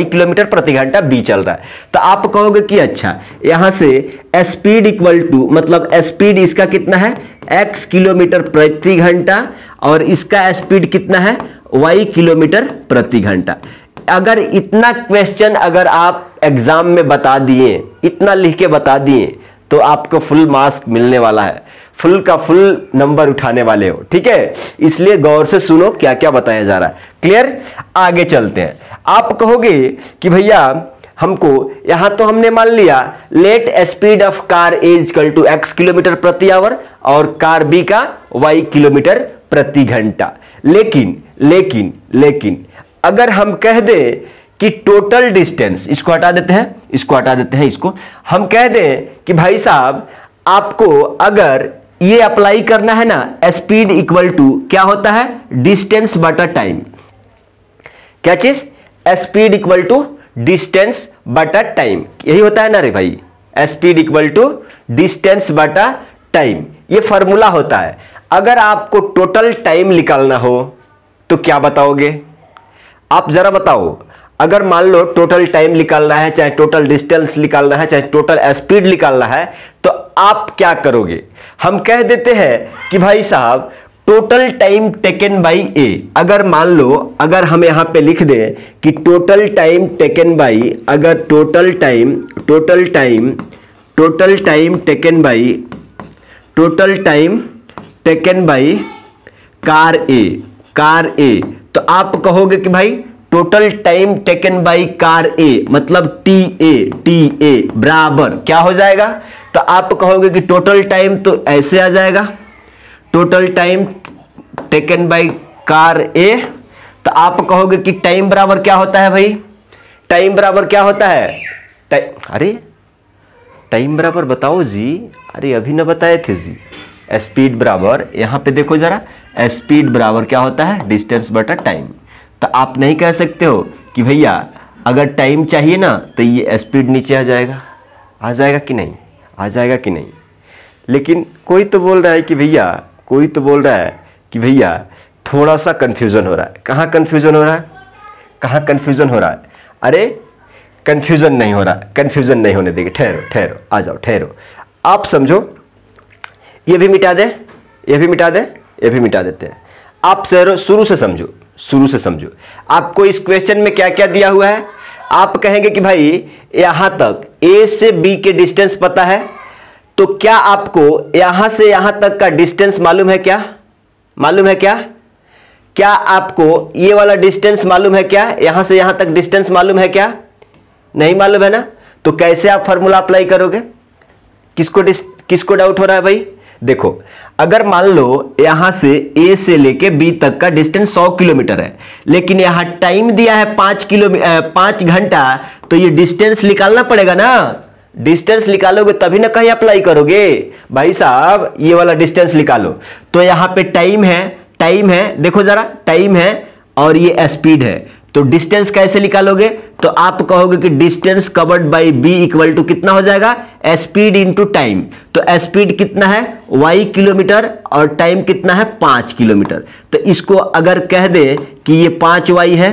किलोमीटर प्रति घंटा बी चल रहा है। तो आप कहोगे कि अच्छा यहां से स्पीड इक्वल टू, मतलब स्पीड इसका कितना है? x किलोमीटर प्रति घंटा और इसका स्पीड कितना है? y किलोमीटर प्रति घंटा। अगर इतना क्वेश्चन अगर आप एग्जाम में बता दिए, इतना लिख के बता दिए, तो आपको फुल मार्क्स मिलने वाला है, फुल का फुल नंबर उठाने वाले हो। ठीक है, इसलिए गौर से सुनो क्या क्या बताया जा रहा है। क्लियर? आगे चलते हैं। आप कहोगे कि भैया हमको यहां तो हमने मान लिया let speed of car A equal to x kilometre प्रति आवर और कार बी का y किलोमीटर प्रति घंटा। लेकिन अगर हम कह दें कि टोटल डिस्टेंस, इसको हटा देते हैं, इसको हम कह दें कि भाई साहब आपको अगर ये अप्लाई करना है ना, स्पीड इक्वल टू क्या होता है? डिस्टेंस बटा टाइम। क्या चीज? स्पीड इक्वल टू डिस्टेंस बटा टाइम, यही होता है ना रे भाई। स्पीड इक्वल टू डिस्टेंस बटा टाइम, ये फॉर्मूला होता है। अगर आपको टोटल टाइम निकालना हो तो क्या बताओगे? आप जरा बताओ। अगर मान लो टोटल टाइम निकालना है, चाहे टोटल डिस्टेंस निकालना है, चाहे टोटल स्पीड निकालना है, तो आप क्या करोगे? हम कह देते हैं कि भाई साहब टोटल टाइम टेकन बाई ए। अगर मान लो, अगर हम यहां पे लिख दें कि टोटल टाइम टेकन बाई, अगर total time taken by car A, तो आप कहोगे कि भाई total time taken by car A मतलब टी ए बराबर क्या हो जाएगा, तो आप कहोगे कि टोटल टाइम तो ऐसे आ जाएगा, total time taken by car A, तो आप कहोगे कि टाइम बराबर क्या होता है भाई, टाइम बराबर क्या होता है, अरे टाइम बराबर बताओ जी, अरे अभी ना बताए थे जी। स्पीड बराबर, यहां पे देखो जरा, स्पीड बराबर क्या होता है, डिस्टेंस बटा टाइम। तो आप नहीं कह सकते हो कि भैया अगर टाइम चाहिए ना तो ये स्पीड नीचे आ जाएगा कि नहीं, आ जाएगा कि नहीं। लेकिन कोई तो बोल रहा है कि भैया थोड़ा सा कंफ्यूजन हो रहा है। कहाँ कंफ्यूजन हो रहा है, अरे कंफ्यूजन नहीं हो रहा, कंफ्यूजन नहीं होने देंगे, ठहरो आ जाओ, ठहरो, आप समझो, ये भी मिटा देते हैं। आप शुरू से समझो, आपको इस क्वेश्चन में क्या क्या दिया हुआ है। आप कहेंगे कि भाई यहां तक ए से बी के डिस्टेंस पता है, तो क्या आपको यहां से यहां तक का डिस्टेंस मालूम है क्या, क्या आपको ये वाला डिस्टेंस मालूम है क्या, यहां से यहां तक डिस्टेंस मालूम है क्या, नहीं मालूम है ना। तो कैसे आप फॉर्मूला अप्लाई करोगे, किसको डाउट हो रहा है भाई। देखो अगर मान लो यहां से ए से लेके बी तक का डिस्टेंस 100 किलोमीटर है, लेकिन यहां टाइम दिया है 5 घंटा, तो ये डिस्टेंस निकालना पड़ेगा ना, डिस्टेंस निकालोगे तभी ना कहीं अप्लाई करोगे। भाई साहब ये वाला डिस्टेंस निकालो, तो यहां पे टाइम है, देखो जरा टाइम है और ये स्पीड है, तो डिस्टेंस कैसे निकालोगे, तो आप कहोगे कि distance covered by B equal to कितना हो जाएगा, स्पीड इंटू टाइम। तो स्पीड कितना है y किलोमीटर और टाइम कितना है 5 किलोमीटर। तो इसको अगर कह दे कि ये 5y है,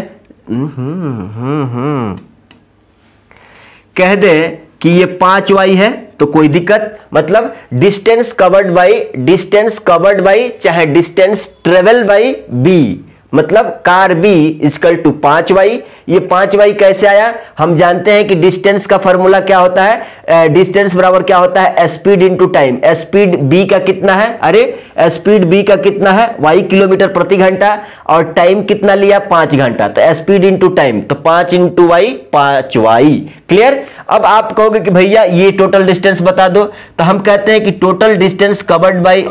कह दे कि ये 5y है, तो कोई दिक्कत, मतलब डिस्टेंस कवर्ड बाई चाहे डिस्टेंस ट्रेवल बाई बी, मतलब car B equal to 5y। ये 5y कैसे आया, हम जानते हैं कि डिस्टेंस का फॉर्मूला क्या होता है, डिस्टेंस बराबर क्या होता है, speed into time. Speed B का कितना है, स्पीड बी का कितना है y किलोमीटर प्रति घंटा, और टाइम कितना लिया 5 घंटा, तो स्पीड इंटू टाइम, तो 5 इंटू वाई 5y। क्लियर। अब आप कहोगे कि भैया ये टोटल डिस्टेंस बता दो, तो हम कहते हैं कि total distance covered by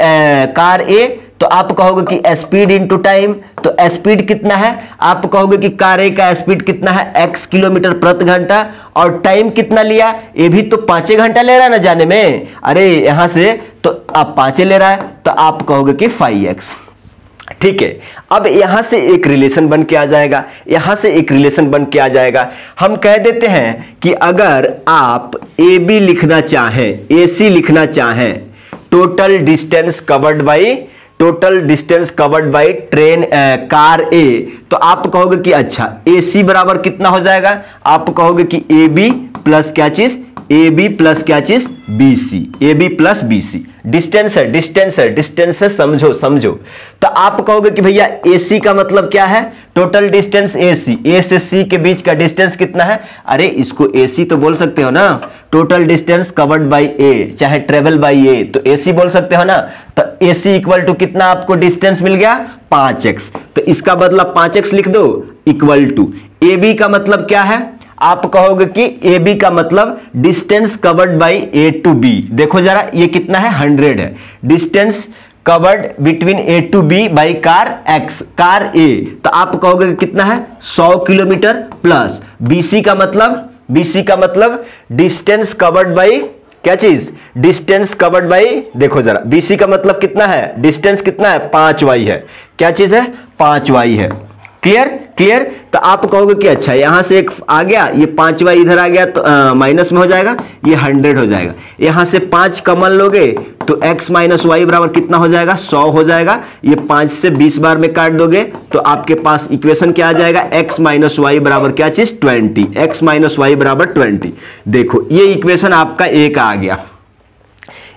car A, तो आप कहोगे कि स्पीड इंटू टाइम, तो स्पीड कितना है, आप कहोगे कि कार ए का स्पीड कितना है x किलोमीटर प्रति घंटा, और टाइम कितना लिया, ये भी तो 5 घंटा ले रहा है ना जाने में, अरे यहां से तो आप 5 ले रहा है, तो आप कहोगे कि 5x। ठीक है, अब यहां से एक रिलेशन बन के आ जाएगा, हम कह देते हैं कि अगर आप ए बी लिखना चाहें, ए सी लिखना चाहें, total distance covered by train car A, तो आप कहोगे कि अच्छा ए सी बराबर कितना हो जाएगा, आप कहोगे कि ए बी प्लस क्या चीज, ए बी प्लस क्या चीज, B C, A B plus B C. Distance है, समझो। तो आप कहोगे कि भैया ए सी का मतलब क्या है, टोटल डिस्टेंस ए सी, ए से सी के बीच का डिस्टेंस कितना है, अरे इसको ए सी तो बोल सकते हो ना, टोटल डिस्टेंस कवर्ड बाई ए चाहे ट्रेवल बाई ए, तो ए सी बोल सकते हो ना। तो ए सी इक्वल टू कितना आपको डिस्टेंस मिल गया 5x, तो इसका बदला 5x लिख दो, इक्वल टू ए बी का मतलब क्या है, आप कहोगे कि ए बी का मतलब distance covered by A to B. देखो जरा ये कितना है 100 है, distance covered between A to B by car x, car A, तो आप कहोगे कि कितना है 100 किलोमीटर प्लस बीसी का मतलब डिस्टेंस कवर्ड बाई क्या चीज, डिस्टेंस कवर्ड बाई, देखो जरा बीसी का मतलब कितना है, डिस्टेंस कितना है 5y है, क्या चीज है 5y है। क्लियर। तो आप कहोगे कि अच्छा यहां से एक आ गया, ये 5y इधर आ गया तो माइनस में हो जाएगा, ये 100 हो जाएगा, यहां से 5 कॉमन लोगे तो x माइनस वाई बराबर कितना हो जाएगा 100 हो जाएगा, ये 5 से 20 बार में काट दोगे तो आपके पास इक्वेशन क्या आ जाएगा, x माइनस वाई बराबर क्या चीज 20, x माइनस वाई बराबर 20। देखो ये इक्वेशन आपका एक आ गया,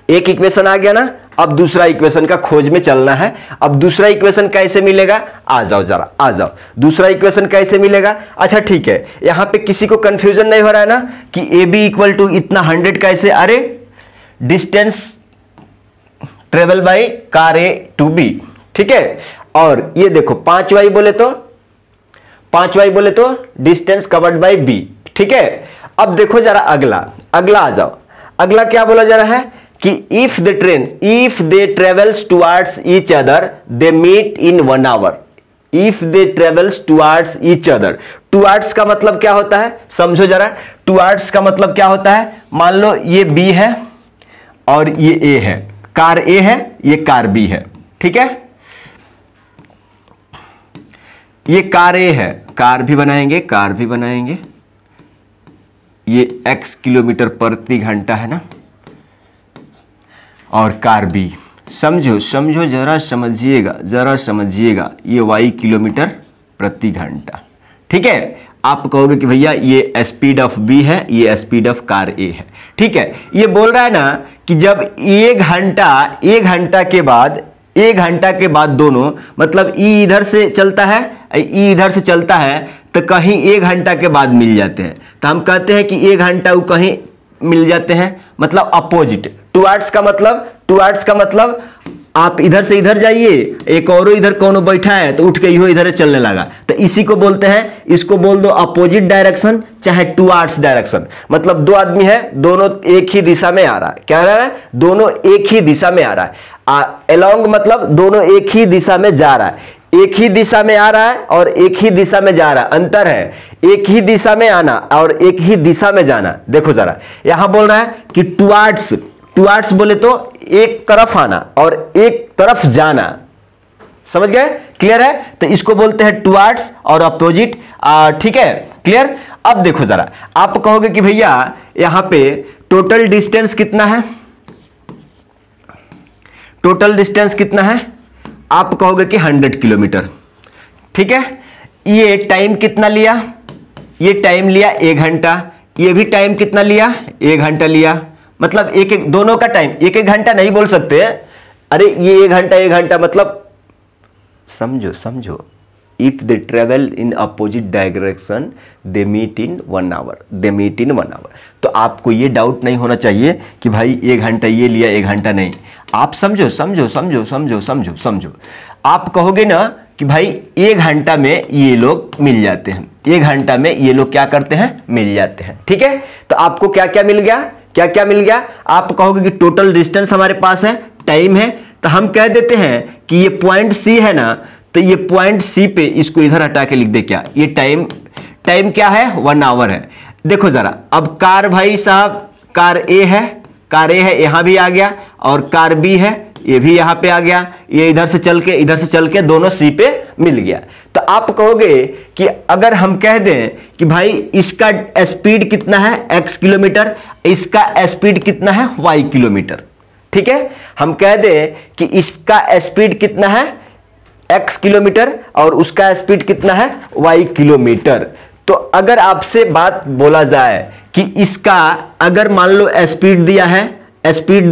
एक इक्वेशन आ गया ना। अब दूसरा इक्वेशन का खोज में चलना है। अब दूसरा इक्वेशन कैसे मिलेगा, आ जाओ, दूसरा इक्वेशन कैसे मिलेगा। अच्छा ठीक है, यहां पे किसी को कंफ्यूजन नहीं हो रहा है ना कि ए बी इक्वल टू इतना 100 कैसे, अरे distance travel by car A to B, ठीक है। और ये देखो 5y बोले तो डिस्टेंस कवर्ड बाई बी, ठीक है। अब देखो जरा अगला आ जाओ। अगला क्या बोला जा रहा है कि if they travels towards each other they meet in 1 hour. If they travels towards each other, towards का मतलब क्या होता है समझो जरा। टुवर्ड्स का मतलब क्या होता है, मान लो ये बी है और ये ए है, कार ए है, ये कार बी है, ठीक है। ये कार ए है, कार भी बनाएंगे, ये x किलोमीटर प्रति घंटा है ना, और कार बी समझो जरा समझिएगा, ये y किलोमीटर प्रति घंटा, ठीक है। आप कहोगे कि भैया ये स्पीड ऑफ बी है, ये स्पीड ऑफ कार ए है, ठीक है। ये बोल रहा है ना कि जब 1 घंटा के बाद दोनों, मतलब ई इधर से चलता है, तो कहीं 1 घंटा के बाद मिल जाते हैं, तो हम कहते हैं कि 1 घंटा वो कहीं मिल जाते हैं, मतलब अपोजिट। टुवर्ड्स का मतलब आप इधर से इधर जाइए, एक और इधर कौन बैठा है तो उठ के इहो इधर चलने लगा, तो इसी को बोलते हैं, इसको बोल दो अपोजिट डायरेक्शन चाहे टुवर्ड्स डायरेक्शन। मतलब दो आदमी है, दोनों एक ही दिशा में आ रहा है, क्या रहा है, दोनों एक ही दिशा में आ रहा है। अलोंग मतलब दोनों एक ही दिशा में जा रहा है, एक ही दिशा में आ रहा है और एक ही दिशा में जा रहा है, अंतर है एक ही दिशा में आना और एक ही दिशा में जाना। देखो जरा यहां बोल रहा है कि टुवर्ड्स बोले तो एक तरफ आना और एक तरफ जाना, समझ गए, क्लियर है। तो इसको बोलते हैं टुवर्ड्स और अपोजिट, ठीक है, क्लियर। अब देखो जरा, आप कहोगे कि भैया यहां पे टोटल डिस्टेंस कितना है, आप कहोगे कि 100 किलोमीटर, ठीक है। ये टाइम कितना लिया, ये टाइम लिया 1 घंटा, ये भी टाइम कितना लिया 1 घंटा लिया, मतलब एक दोनों का टाइम 1 घंटा नहीं बोल सकते, अरे ये 1 घंटा मतलब समझो। If they travel in opposite direction they meet in 1 hour, तो आपको ये डाउट नहीं होना चाहिए कि भाई 1 घंटा ये लिया 1 घंटा नहीं। आप समझो। आप कहोगे ना कि भाई 1 घंटा में ये लोग मिल जाते हैं, 1 घंटा में ये लोग क्या करते हैं, मिल जाते हैं, ठीक है। तो आपको क्या मिल गया, आप कहोगे कि टोटल डिस्टेंस हमारे पास है, टाइम है, तो हम कह देते हैं कि ये पॉइंट सी है ना, तो ये पॉइंट सी पे इसको इधर हटा के लिख दे, क्या ये टाइम क्या है 1 आवर है। देखो जरा, अब कार भाई साहब, कार ए है यहां भी आ गया, और कार बी है ये भी यहां पे आ गया, ये इधर से चल के दोनों सी पे मिल गया। तो आप कहोगे कि अगर हम कह दें कि भाई इसका स्पीड कितना है x किलोमीटर, इसका स्पीड कितना है y किलोमीटर, ठीक है। हम कह दें कि इसका स्पीड कितना है x किलोमीटर और उसका स्पीड कितना है y किलोमीटर। तो अगर आपसे बात बोला जाए कि इसका अगर मान लो स्पीड दिया है ना, स्पीड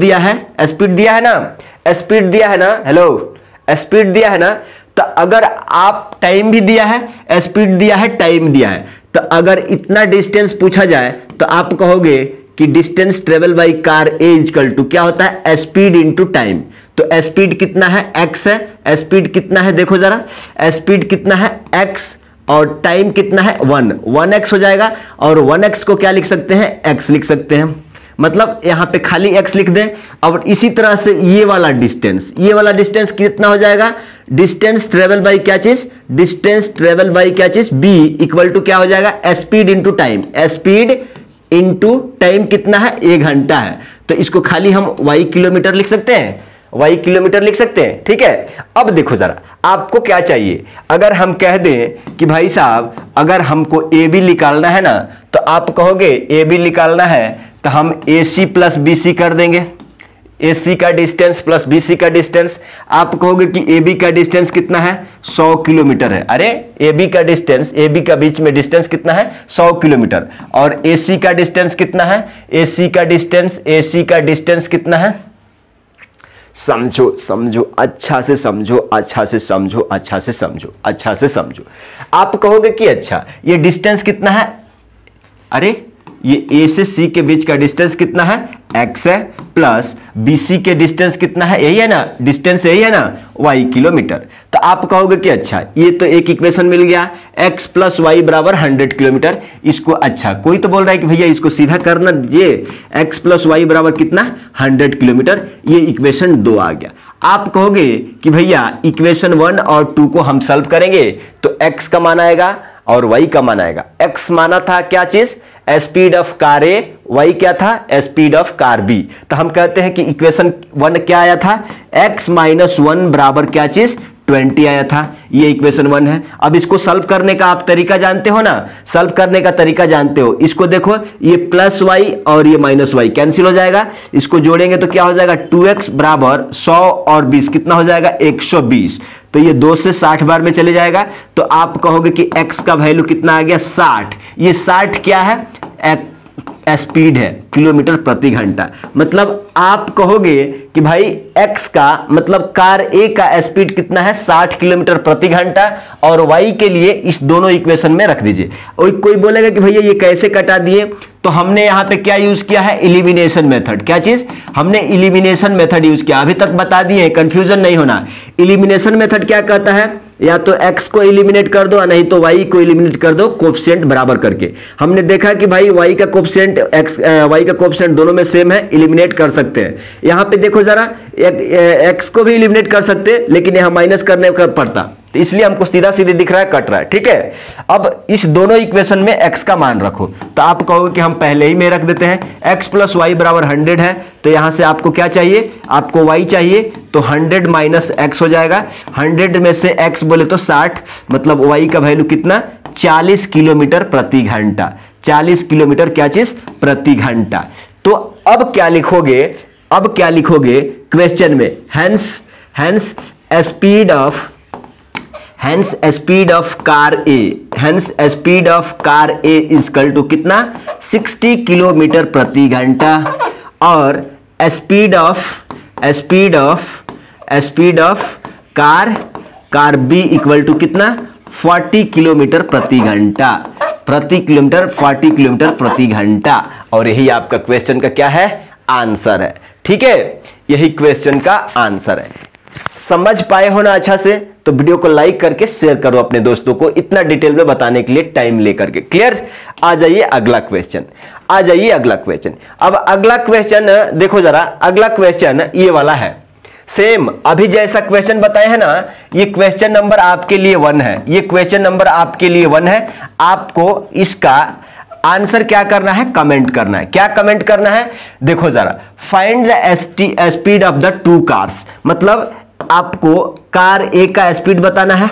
दिया है ना, तो अगर आप टाइम भी दिया है, स्पीड दिया है, टाइम दिया है, तो अगर इतना डिस्टेंस पूछा जाए तो आप कहोगे कि distance travel by car A equal to क्या होता है, स्पीड इंटू टाइम। तो स्पीड कितना है x है, स्पीड कितना है देखो जरा, स्पीड कितना है x और टाइम कितना है 1x हो जाएगा, और 1x को क्या लिख सकते हैं, x लिख सकते हैं, मतलब यहां पे खाली x लिख दें। अब इसी तरह से ये वाला डिस्टेंस कितना हो जाएगा, डिस्टेंस ट्रेवल बाई क्या चीज, b इक्वल टू क्या हो जाएगा, speed into time, speed into time कितना है 1 घंटा है, तो इसको खाली हम y किलोमीटर लिख सकते हैं, ठीक है। अब देखो जरा आपको क्या चाहिए, अगर हम कह दें कि भाई साहब अगर हमको AB निकालना है ना, तो आप कहोगे AB निकालना है तो हम AC प्लस BC कर देंगे, AC का डिस्टेंस प्लस BC का डिस्टेंस। आप कहोगे कि AB का डिस्टेंस कितना है 100 किलोमीटर है, अरे AB का डिस्टेंस, AB का बीच में डिस्टेंस कितना है 100 किलोमीटर, और AC का डिस्टेंस कितना है, AC का डिस्टेंस कितना है, समझो अच्छा से समझो। आप कहोगे कि अच्छा ये डिस्टेंस कितना है, अरे ये A से C के बीच का डिस्टेंस कितना है x है, प्लस BC के डिस्टेंस कितना है, यही है ना, डिस्टेंस यही है ना, y किलोमीटर। तो आप कहोगे कि अच्छा ये तो एक इक्वेशन मिल गया, x प्लस वाई बराबर 100 किलोमीटर। इसको अच्छा कोई तो बोल रहा है कि भैया इसको सीधा करना दीजिए, x प्लस वाई बराबर कितना, 100 किलोमीटर। ये इक्वेशन 2 आ गया। आप कहोगे कि भैया इक्वेशन 1 और 2 को हम सॉल्व करेंगे तो x का मान आएगा और y का मान आएगा। x माना था क्या चीज, speed of car A, y क्या था, स्पीड ऑफ कार B। तो हम कहते हैं कि इक्वेशन 1 क्या आया था, x माइनस 1 बराबर क्या चीज, 20 आया था। ये इक्वेशन 1 है। अब इसको सॉल्व करने का आप तरीका जानते हो ना, सॉल्व करने का तरीका जानते हो। इसको देखो, ये प्लस y और ये माइनस y कैंसिल हो जाएगा, इसको जोड़ेंगे तो क्या हो जाएगा, 2x बराबर 100 और 20 कितना हो जाएगा, 120। तो ये 2 से 60 बार में चले जाएगा। तो आप कहोगे कि x का वैल्यू कितना आ गया, 60। ये 60 क्या है, स्पीड है, किलोमीटर प्रति घंटा। मतलब आप कहोगे कि भाई x का मतलब कार A का स्पीड कितना है, 60 किलोमीटर प्रति घंटा, और y के लिए इस दोनों इक्वेशन में रख दीजिए। और कोई बोलेगा कि भैया ये कैसे कटा दिए, तो हमने यहां पे क्या यूज किया है, एलिमिनेशन मेथड। क्या चीज, हमने एलिमिनेशन मेथड यूज किया। अभी तक बता दिए, कंफ्यूजन नहीं होना। एलिमिनेशन मेथड क्या कहता है, या तो x को एलिमिनेट कर दो, नहीं तो y को एलिमिनेट कर दो, कोएफिशिएंट बराबर करके। हमने देखा कि भाई y का कोएफिशिएंट y का कोएफिशिएंट दोनों में सेम है, एलिमिनेट कर सकते हैं। यहां पे देखो जरा, x को भी एलिमिनेट कर सकते हैं, लेकिन यहां माइनस करने का पड़ता, तो इसलिए हमको सीधा सीधे दिख रहा है, कट रहा है। ठीक है, अब इस दोनों इक्वेशन में x का मान रखो। तो आप कहोगे कि हम पहले ही में रख देते हैं, x प्लस वाई बराबर 100 है, तो यहां से आपको क्या चाहिए, आपको y चाहिए, तो 100 माइनस x हो जाएगा। 100 में से x बोले तो 60, मतलब y का वैल्यू कितना, 40 किलोमीटर प्रति घंटा। 40 किलोमीटर क्या चीज, प्रति घंटा। तो अब क्या लिखोगे, अब क्या लिखोगे क्वेश्चन में, hence speed of car A, hence speed of car A is equal to कितना, 60 किलोमीटर प्रति घंटा, और speed of car B equal to कितना, 40 किलोमीटर प्रति घंटा, प्रति किलोमीटर 40 किलोमीटर प्रति घंटा। और यही आपका क्वेश्चन का क्या है, आंसर है। ठीक है, यही क्वेश्चन का आंसर है। समझ पाए हो ना अच्छा से, तो वीडियो को लाइक करके शेयर करो अपने दोस्तों को, इतना डिटेल में बताने के लिए टाइम लेकर के। क्लियर, आ जाइए अगला क्वेश्चन, आ जाइए अगला क्वेश्चन। अब अगला क्वेश्चन देखो जरा, अगला क्वेश्चन ये वाला है, सेम अभी जैसा क्वेश्चन बताए हैं ना, ये क्वेश्चन नंबर आपके लिए 1 है, ये क्वेश्चन नंबर आपके लिए 1 है। आपको इसका आंसर क्या करना है, कमेंट करना है। क्या कमेंट करना है, देखो जरा, find the speed of the 2 cars. मतलब आपको कार A का स्पीड बताना है,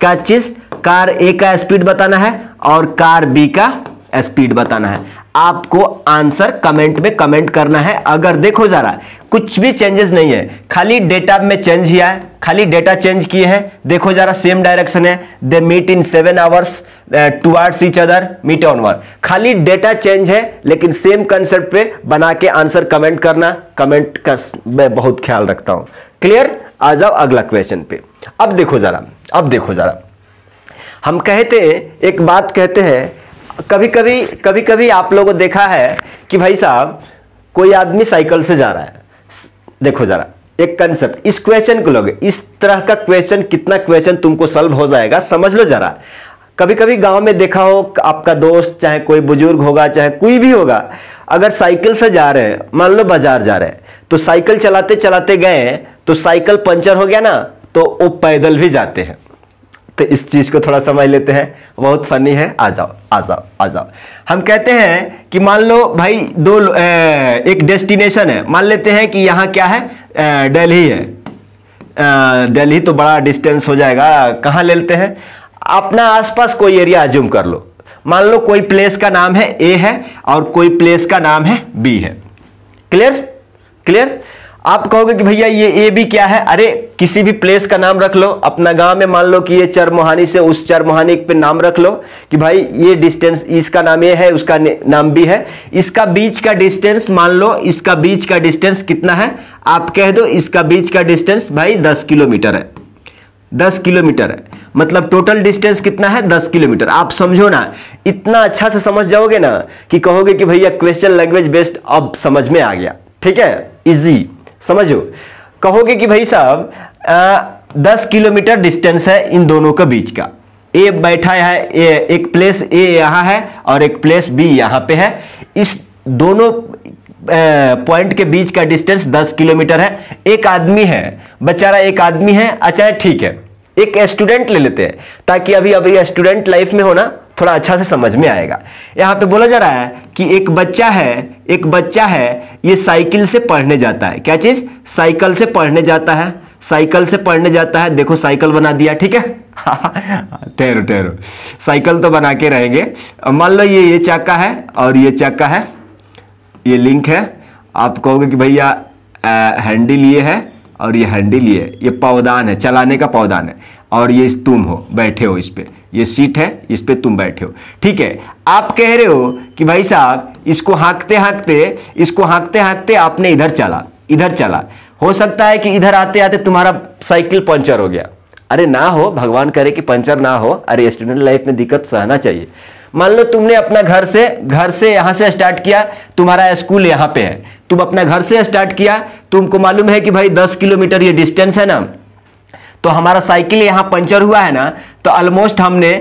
क्या चीज, कार A का स्पीड बताना है और कार B का स्पीड बताना है। आपको आंसर कमेंट में कमेंट करना है। अगर देखो जरा कुछ भी चेंजेस नहीं है, खाली डेटा में चेंज किया है, खाली डेटा चेंज किए हैं। देखो जरा सेम डायरेक्शन है, they meet in 7 hours towards each other, meet onward. खाली डेटा चेंज है, लेकिन सेम कंसेप्ट पे बना के आंसर कमेंट करना। कमेंट का मैं बहुत ख्याल रखता हूं। क्लियर, आ जाओ अगला क्वेश्चन पे। अब देखो जरा, हम कहते हैं, एक बात कहते हैं, कभी कभी आप लोगों को देखा है कि भाई साहब कोई आदमी साइकिल से जा रहा है। देखो जरा एक कंसेप्ट, इस क्वेश्चन को लोगे, इस तरह का क्वेश्चन, कितना क्वेश्चन तुमको सॉल्व हो जाएगा, समझ लो जरा। कभी कभी गांव में देखा हो, आपका दोस्त चाहे कोई बुजुर्ग होगा, चाहे कोई भी होगा, अगर साइकिल से जा रहे हैं, मान लो बाजार जा रहे हैं, तो साइकिल चलाते चलाते गए तो साइकिल पंचर हो गया ना, तो वो पैदल भी जाते हैं। तो इस चीज को थोड़ा समझ लेते हैं, बहुत फनी है। आ जाओ। हम कहते हैं कि मान लो भाई एक डेस्टिनेशन है, मान लेते हैं कि यहाँ क्या है, दिल्ली है। दिल्ली तो बड़ा डिस्टेंस हो जाएगा, कहाँ ले लेते हैं, अपना आसपास कोई एरिया अज्यूम कर लो। मान लो कोई प्लेस का नाम है A है और कोई प्लेस का नाम है B है। क्लियर। आप कहोगे कि भैया ये A B क्या है, अरे किसी भी प्लेस का नाम रख लो। अपना गांव में मान लो कि ये चरमोहानी से उस चरमोहानी पे नाम रख लो कि भाई ये डिस्टेंस, इसका नाम A है, उसका नाम B है। इसका बीच का डिस्टेंस, मान लो इसका बीच का डिस्टेंस कितना है, आप कह दो इसका बीच का डिस्टेंस भाई 10 किलोमीटर है। 10 किलोमीटर है, मतलब टोटल डिस्टेंस कितना है, 10 किलोमीटर। आप समझो ना, इतना अच्छा से समझ जाओगे ना कि कहोगे कि भैया क्वेश्चन लैंग्वेज बेस्ड अब समझ में आ गया। ठीक है। इजी, समझो। कहोगे कि भाई साहब 10 किलोमीटर डिस्टेंस है इन दोनों के बीच का, ए बैठा है, एक प्लेस ए यहां है और एक प्लेस बी यहां पे है, इस दोनों पॉइंट के बीच का डिस्टेंस 10 किलोमीटर है। एक आदमी है बेचारा, एक आदमी है, अच्छा ठीक है, एक स्टूडेंट ले लेते हैं ताकि अभी स्टूडेंट लाइफ में हो ना, थोड़ा अच्छा से समझ में आएगा। यहां पे बोला जा रहा है कि एक बच्चा है, ये साइकिल से पढ़ने जाता है। क्या चीज? साइकिल से पढ़ने जाता है, साइकिल से पढ़ने जाता है। देखो साइकिल बना दिया, ठीक है। ठहरो, साइकिल तो बना के रहेंगे। मान लो ये चक्का है और ये चक्का है, ये लिंक है। आप कहोगे कि भैया हैंडल ये है और ये हैंडल ये पावदान है, चलाने का पावदान है, और ये तुम हो, बैठे हो इस पे, ये सीट है, इस पे तुम बैठे हो, ठीक है। आप कह रहे हो कि भाई साहब इसको हाँकते हाँकते आपने इधर चला, हो सकता है कि इधर आते आते तुम्हारा साइकिल पंचर हो गया। अरे ना हो, भगवान करे कि पंचर ना हो, अरे स्टूडेंट लाइफ में दिक्कत सहना चाहिए। मान लो तुमने अपना घर से यहां से स्टार्ट किया, तुम्हारा स्कूल यहां पे है, तुम अपना घर से स्टार्ट किया, तुमको मालूम है कि भाई 10 किलोमीटर ये डिस्टेंस है ना, तो हमारा साइकिल यहां पंचर हुआ है ना, तो ऑलमोस्ट हमने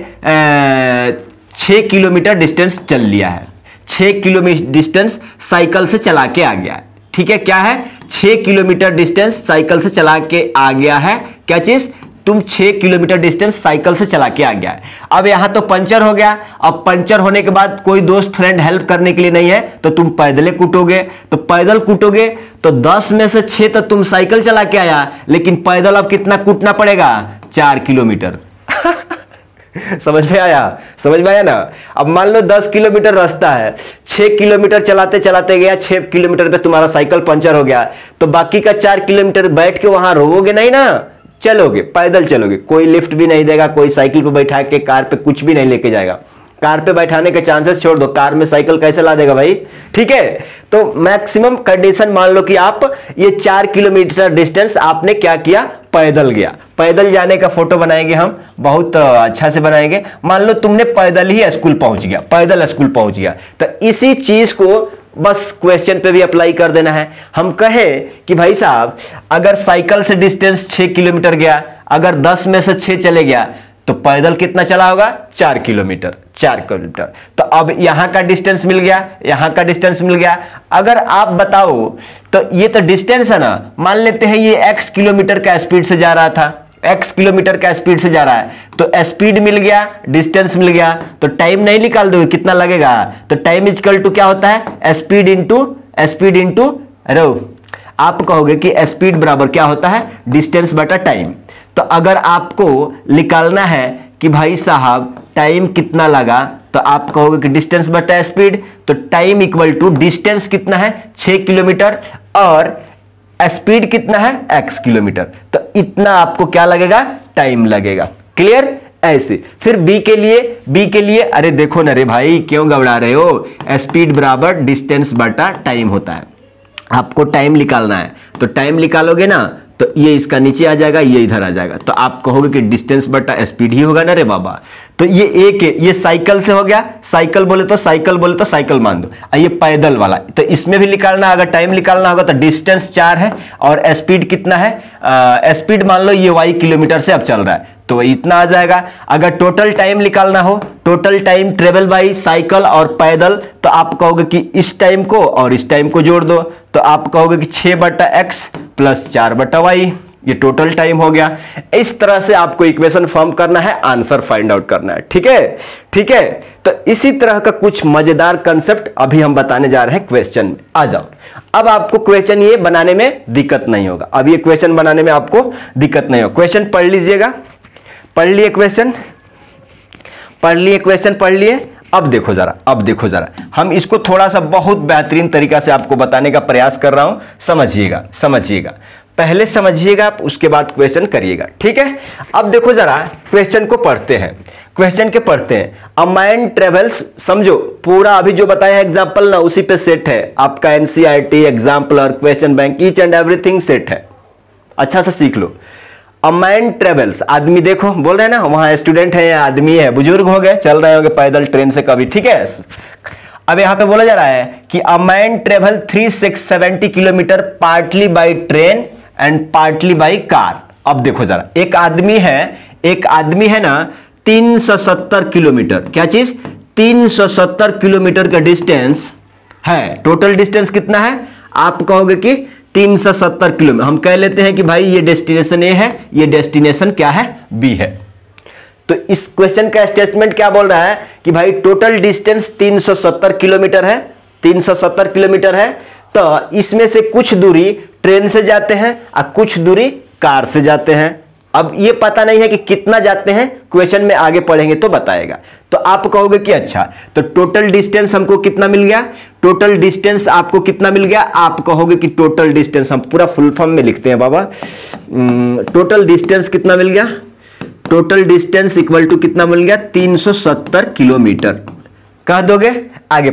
6 किलोमीटर डिस्टेंस चल लिया है। 6 किलोमीटर डिस्टेंस साइकिल से चला के आ गया है, ठीक है। क्या है? 6 किलोमीटर डिस्टेंस साइकिल से चला के आ गया है। क्या चीज? तुम 6 किलोमीटर डिस्टेंस साइकिल से चला के आ गया है। अब यहां तो पंचर हो गया, अब पंचर होने के बाद कोई दोस्त फ्रेंड हेल्प करने के लिए नहीं है, तो तुम पैदल कूटोगे। तो पैदल कूटोगे तो 10 में से 6 तो तुम साइकिल चला के आया, लेकिन पैदल अब कितना कूटना पड़ेगा? 4 किलोमीटर। समझ में आया ना। अब मान लो 10 किलोमीटर रास्ता है, 6 किलोमीटर चलाते चलाते गया, 6 किलोमीटर पे तुम्हारा साइकिल पंचर हो गया, तो बाकी का 4 किलोमीटर बैठ के वहां रोवोगे नहीं ना, चलोगे, पैदल चलोगे। कोई लिफ्ट भी नहीं देगा, कोई साइकिल पे बैठा के कार पे कुछ भी नहीं लेके जाएगा। कार पे बैठाने के चांसेस छोड़ दो, कार में साइकिल कैसे ला देगा भाई, ठीक है। तो मैक्सिमम कंडीशन मान लो कि आप ये 4 किलोमीटर डिस्टेंस आपने क्या किया? पैदल गया। पैदल जाने का फोटो बनाएंगे हम, बहुत अच्छा से बनाएंगे। मान लो तुमने पैदल ही स्कूल पहुंच गया, पैदल स्कूल पहुंच गया, तो इसी चीज को बस क्वेश्चन पे भी अप्लाई कर देना है। हम कहे कि भाई साहब अगर साइकिल से डिस्टेंस 6 किलोमीटर गया, अगर 10 में से 6 चले गया, तो पैदल कितना चला होगा? 4 किलोमीटर। तो अब यहां का डिस्टेंस मिल गया, यहां का डिस्टेंस मिल गया। अगर आप बताओ तो ये तो डिस्टेंस है ना, मान लेते हैं ये x किलोमीटर का स्पीड से जा रहा था, x किलोमीटर का स्पीड से जा रहा है, तो स्पीड मिल गया, डिस्टेंस मिल गया, तो टाइम नहीं निकाल दोगे कितना लगेगा? तो टाइम इक्वल टू क्या होता है? स्पीड इंटू आप कहोगे कि स्पीड बराबर क्या होता है? डिस्टेंस बटा टाइम। तो अगर आपको निकालना है कि भाई साहब टाइम कितना लगा, तो आप कहोगे कि डिस्टेंस बटा स्पीड, तो टाइम इक्वल टू डिस्टेंस कितना है? 6 किलोमीटर और स्पीड कितना है? x kilometre. तो इतना आपको क्या लगेगा? टाइम लगेगा। क्लियर? ऐसे फिर b के लिए अरे देखो ना रे भाई, क्यों घबरा रहे हो? स्पीड बराबर डिस्टेंस बटा टाइम होता है। आपको टाइम निकालना है, तो टाइम निकालोगे ना, तो ये इसका नीचे आ जाएगा, ये इधर आ जाएगा, तो आप कहोगे कि डिस्टेंस बटा स्पीड ही होगा ना रे बाबा। तो ये एक है, ये साइकिल से हो गया, साइकिल बोले तो साइकिल मान दो। ये पैदल वाला, तो इसमें भी निकालना, अगर टाइम निकालना होगा तो डिस्टेंस 4 है और स्पीड कितना है? स्पीड मान लो ये y किलोमीटर से अब चल रहा है, तो इतना आ जाएगा। अगर टोटल टाइम निकालना हो, total time travel by cycle और पैदल, तो आप कहोगे कि इस टाइम को और इस टाइम को जोड़ दो, तो आप कहोगे कि 6/x प्लस 4/y, ये टोटल टाइम हो गया। इस तरह से आपको इक्वेशन फॉर्म करना है, आंसर फाइंड आउट करना है, ठीक है। तो इसी तरह का कुछ मजेदार कंसेप्ट अभी हम बताने जा रहे हैं क्वेश्चन में। आ जाओ, अब आपको क्वेश्चन ये बनाने में दिक्कत नहीं होगा, अब ये क्वेश्चन बनाने में आपको दिक्कत नहीं होगा। क्वेश्चन पढ़ लीजिएगा, पढ़ लिए क्वेश्चन, पढ़ लिए। अब देखो जरा, हम इसको थोड़ा सा बहुत बेहतरीन तरीका से आपको बताने का प्रयास कर रहा हूं, समझिएगा। पहले समझिएगा, आप उसके बाद क्वेश्चन करिएगा, ठीक है। अब देखो जरा, क्वेश्चन को पढ़ते हैं, अ मैन ट्रेवल्स, समझो पूरा अभी जो बताया है एग्जाम्पल ना, उसी पे सेट है आपका NCERT, exemplar, question bank, each and everything set है, अच्छा से सीख लो। अ मैन ट्रेवल्स, आदमी देखो बोल रहे हैं ना, वहां स्टूडेंट है या आदमी है, बुजुर्ग हो गए, चल रहे होंगे पैदल ट्रेन से कभी, ठीक है। अब यहां पे बोला जा रहा है कि a man travel 370 kilometre partly by train and partly by car. अब देखो जरा, एक आदमी है ना 370 किलोमीटर, क्या चीज 370 किलोमीटर का डिस्टेंस है। टोटल डिस्टेंस कितना है आप कहोगे कि 370 किलोमीटर। हम कह लेते हैं कि भाई ये डेस्टिनेशन ए है, ये डेस्टिनेशन क्या है बी है। तो इस क्वेश्चन का स्टेटमेंट क्या बोल रहा है कि भाई टोटल डिस्टेंस 370 किलोमीटर है, 370 किलोमीटर है। तो इसमें से कुछ दूरी ट्रेन से जाते हैं और कुछ दूरी कार से जाते हैं। अब ये पता नहीं है कि कितना जाते हैं, क्वेश्चन में आगे पढ़ेंगे तो बताएगा। तो आप कहोगे कि अच्छा, तो टोटल डिस्टेंस हमको कितना मिल गया, टोटल डिस्टेंस आपको कितना मिल गया। आप कहोगे कि टोटल डिस्टेंस, हम पूरा फुल फॉर्म में लिखते हैं बाबा, टोटल डिस्टेंस कितना मिल गया, टोटल डिस्टेंस इक्वल टू कितना मिल गया 370 किलोमीटर कह दोगे। आगे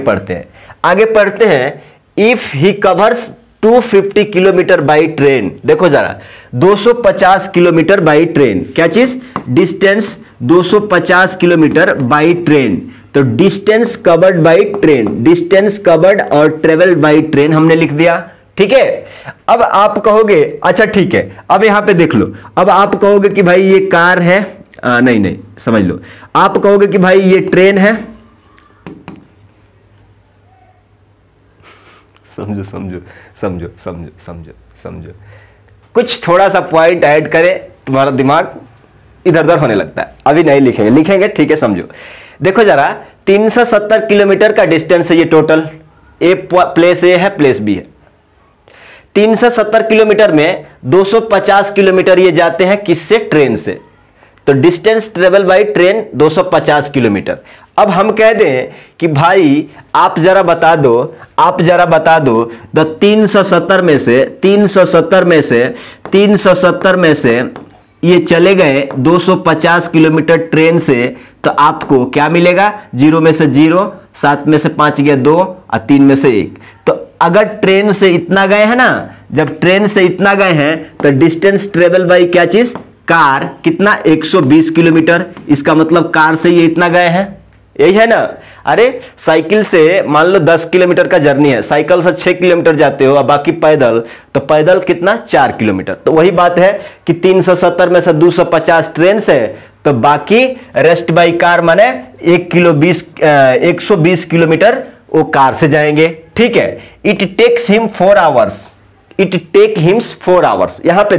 पढ़ते हैं if he covers 250 kilometre by train. देखो जरा 250 किलोमीटर बाई ट्रेन, क्या चीज डिस्टेंस 250 किलोमीटर बाई ट्रेन। तो distance covered by train, distance covered और ट्रेवल बाई ट्रेन हमने लिख दिया, ठीक है। अब आप कहोगे अच्छा ठीक है, अब यहां पे देख लो, अब आप कहोगे कि भाई ये कार है, नहीं समझ लो, आप कहोगे कि भाई ये ट्रेन है। समझो कुछ थोड़ा सा पॉइंट ऐड करे, तुम्हारा दिमाग इधर उधर होने लगता है। अभी नहीं लिखेंगे ठीक है, समझो। देखो जरा 370 किलोमीटर का डिस्टेंस है ये टोटल, प्लेस ए है प्लेस बी है। 370 किलोमीटर में 250 किलोमीटर ये जाते हैं किससे, ट्रेन से। तो distance travel by train 250 kilometre. अब हम कह दें कि भाई आप जरा बता दो द 370 में से ये चले गए 250 किलोमीटर ट्रेन से, तो आपको क्या मिलेगा, 0 में से 0, 7 में से 5 गया 2 और 3 में से 1। तो अगर ट्रेन से इतना गए हैं ना, जब ट्रेन से इतना गए हैं तो डिस्टेंस ट्रेवल बाई क्या चीज, कार, कितना 120 किलोमीटर। इसका मतलब कार से ये इतना गए हैं, यही है ना। अरे साइकिल से मान लो 10 किलोमीटर का जर्नी है, साइकिल से 6 किलोमीटर जाते हो और बाकी पैदल, तो पैदल कितना 4 किलोमीटर। तो वही बात है कि 370 में से 250 ट्रेन से, तो बाकी रेस्ट बाई कार माने 120 किलोमीटर वो कार से जाएंगे, ठीक है। It takes him 4 hours, it take hims 4 hours. यहां पे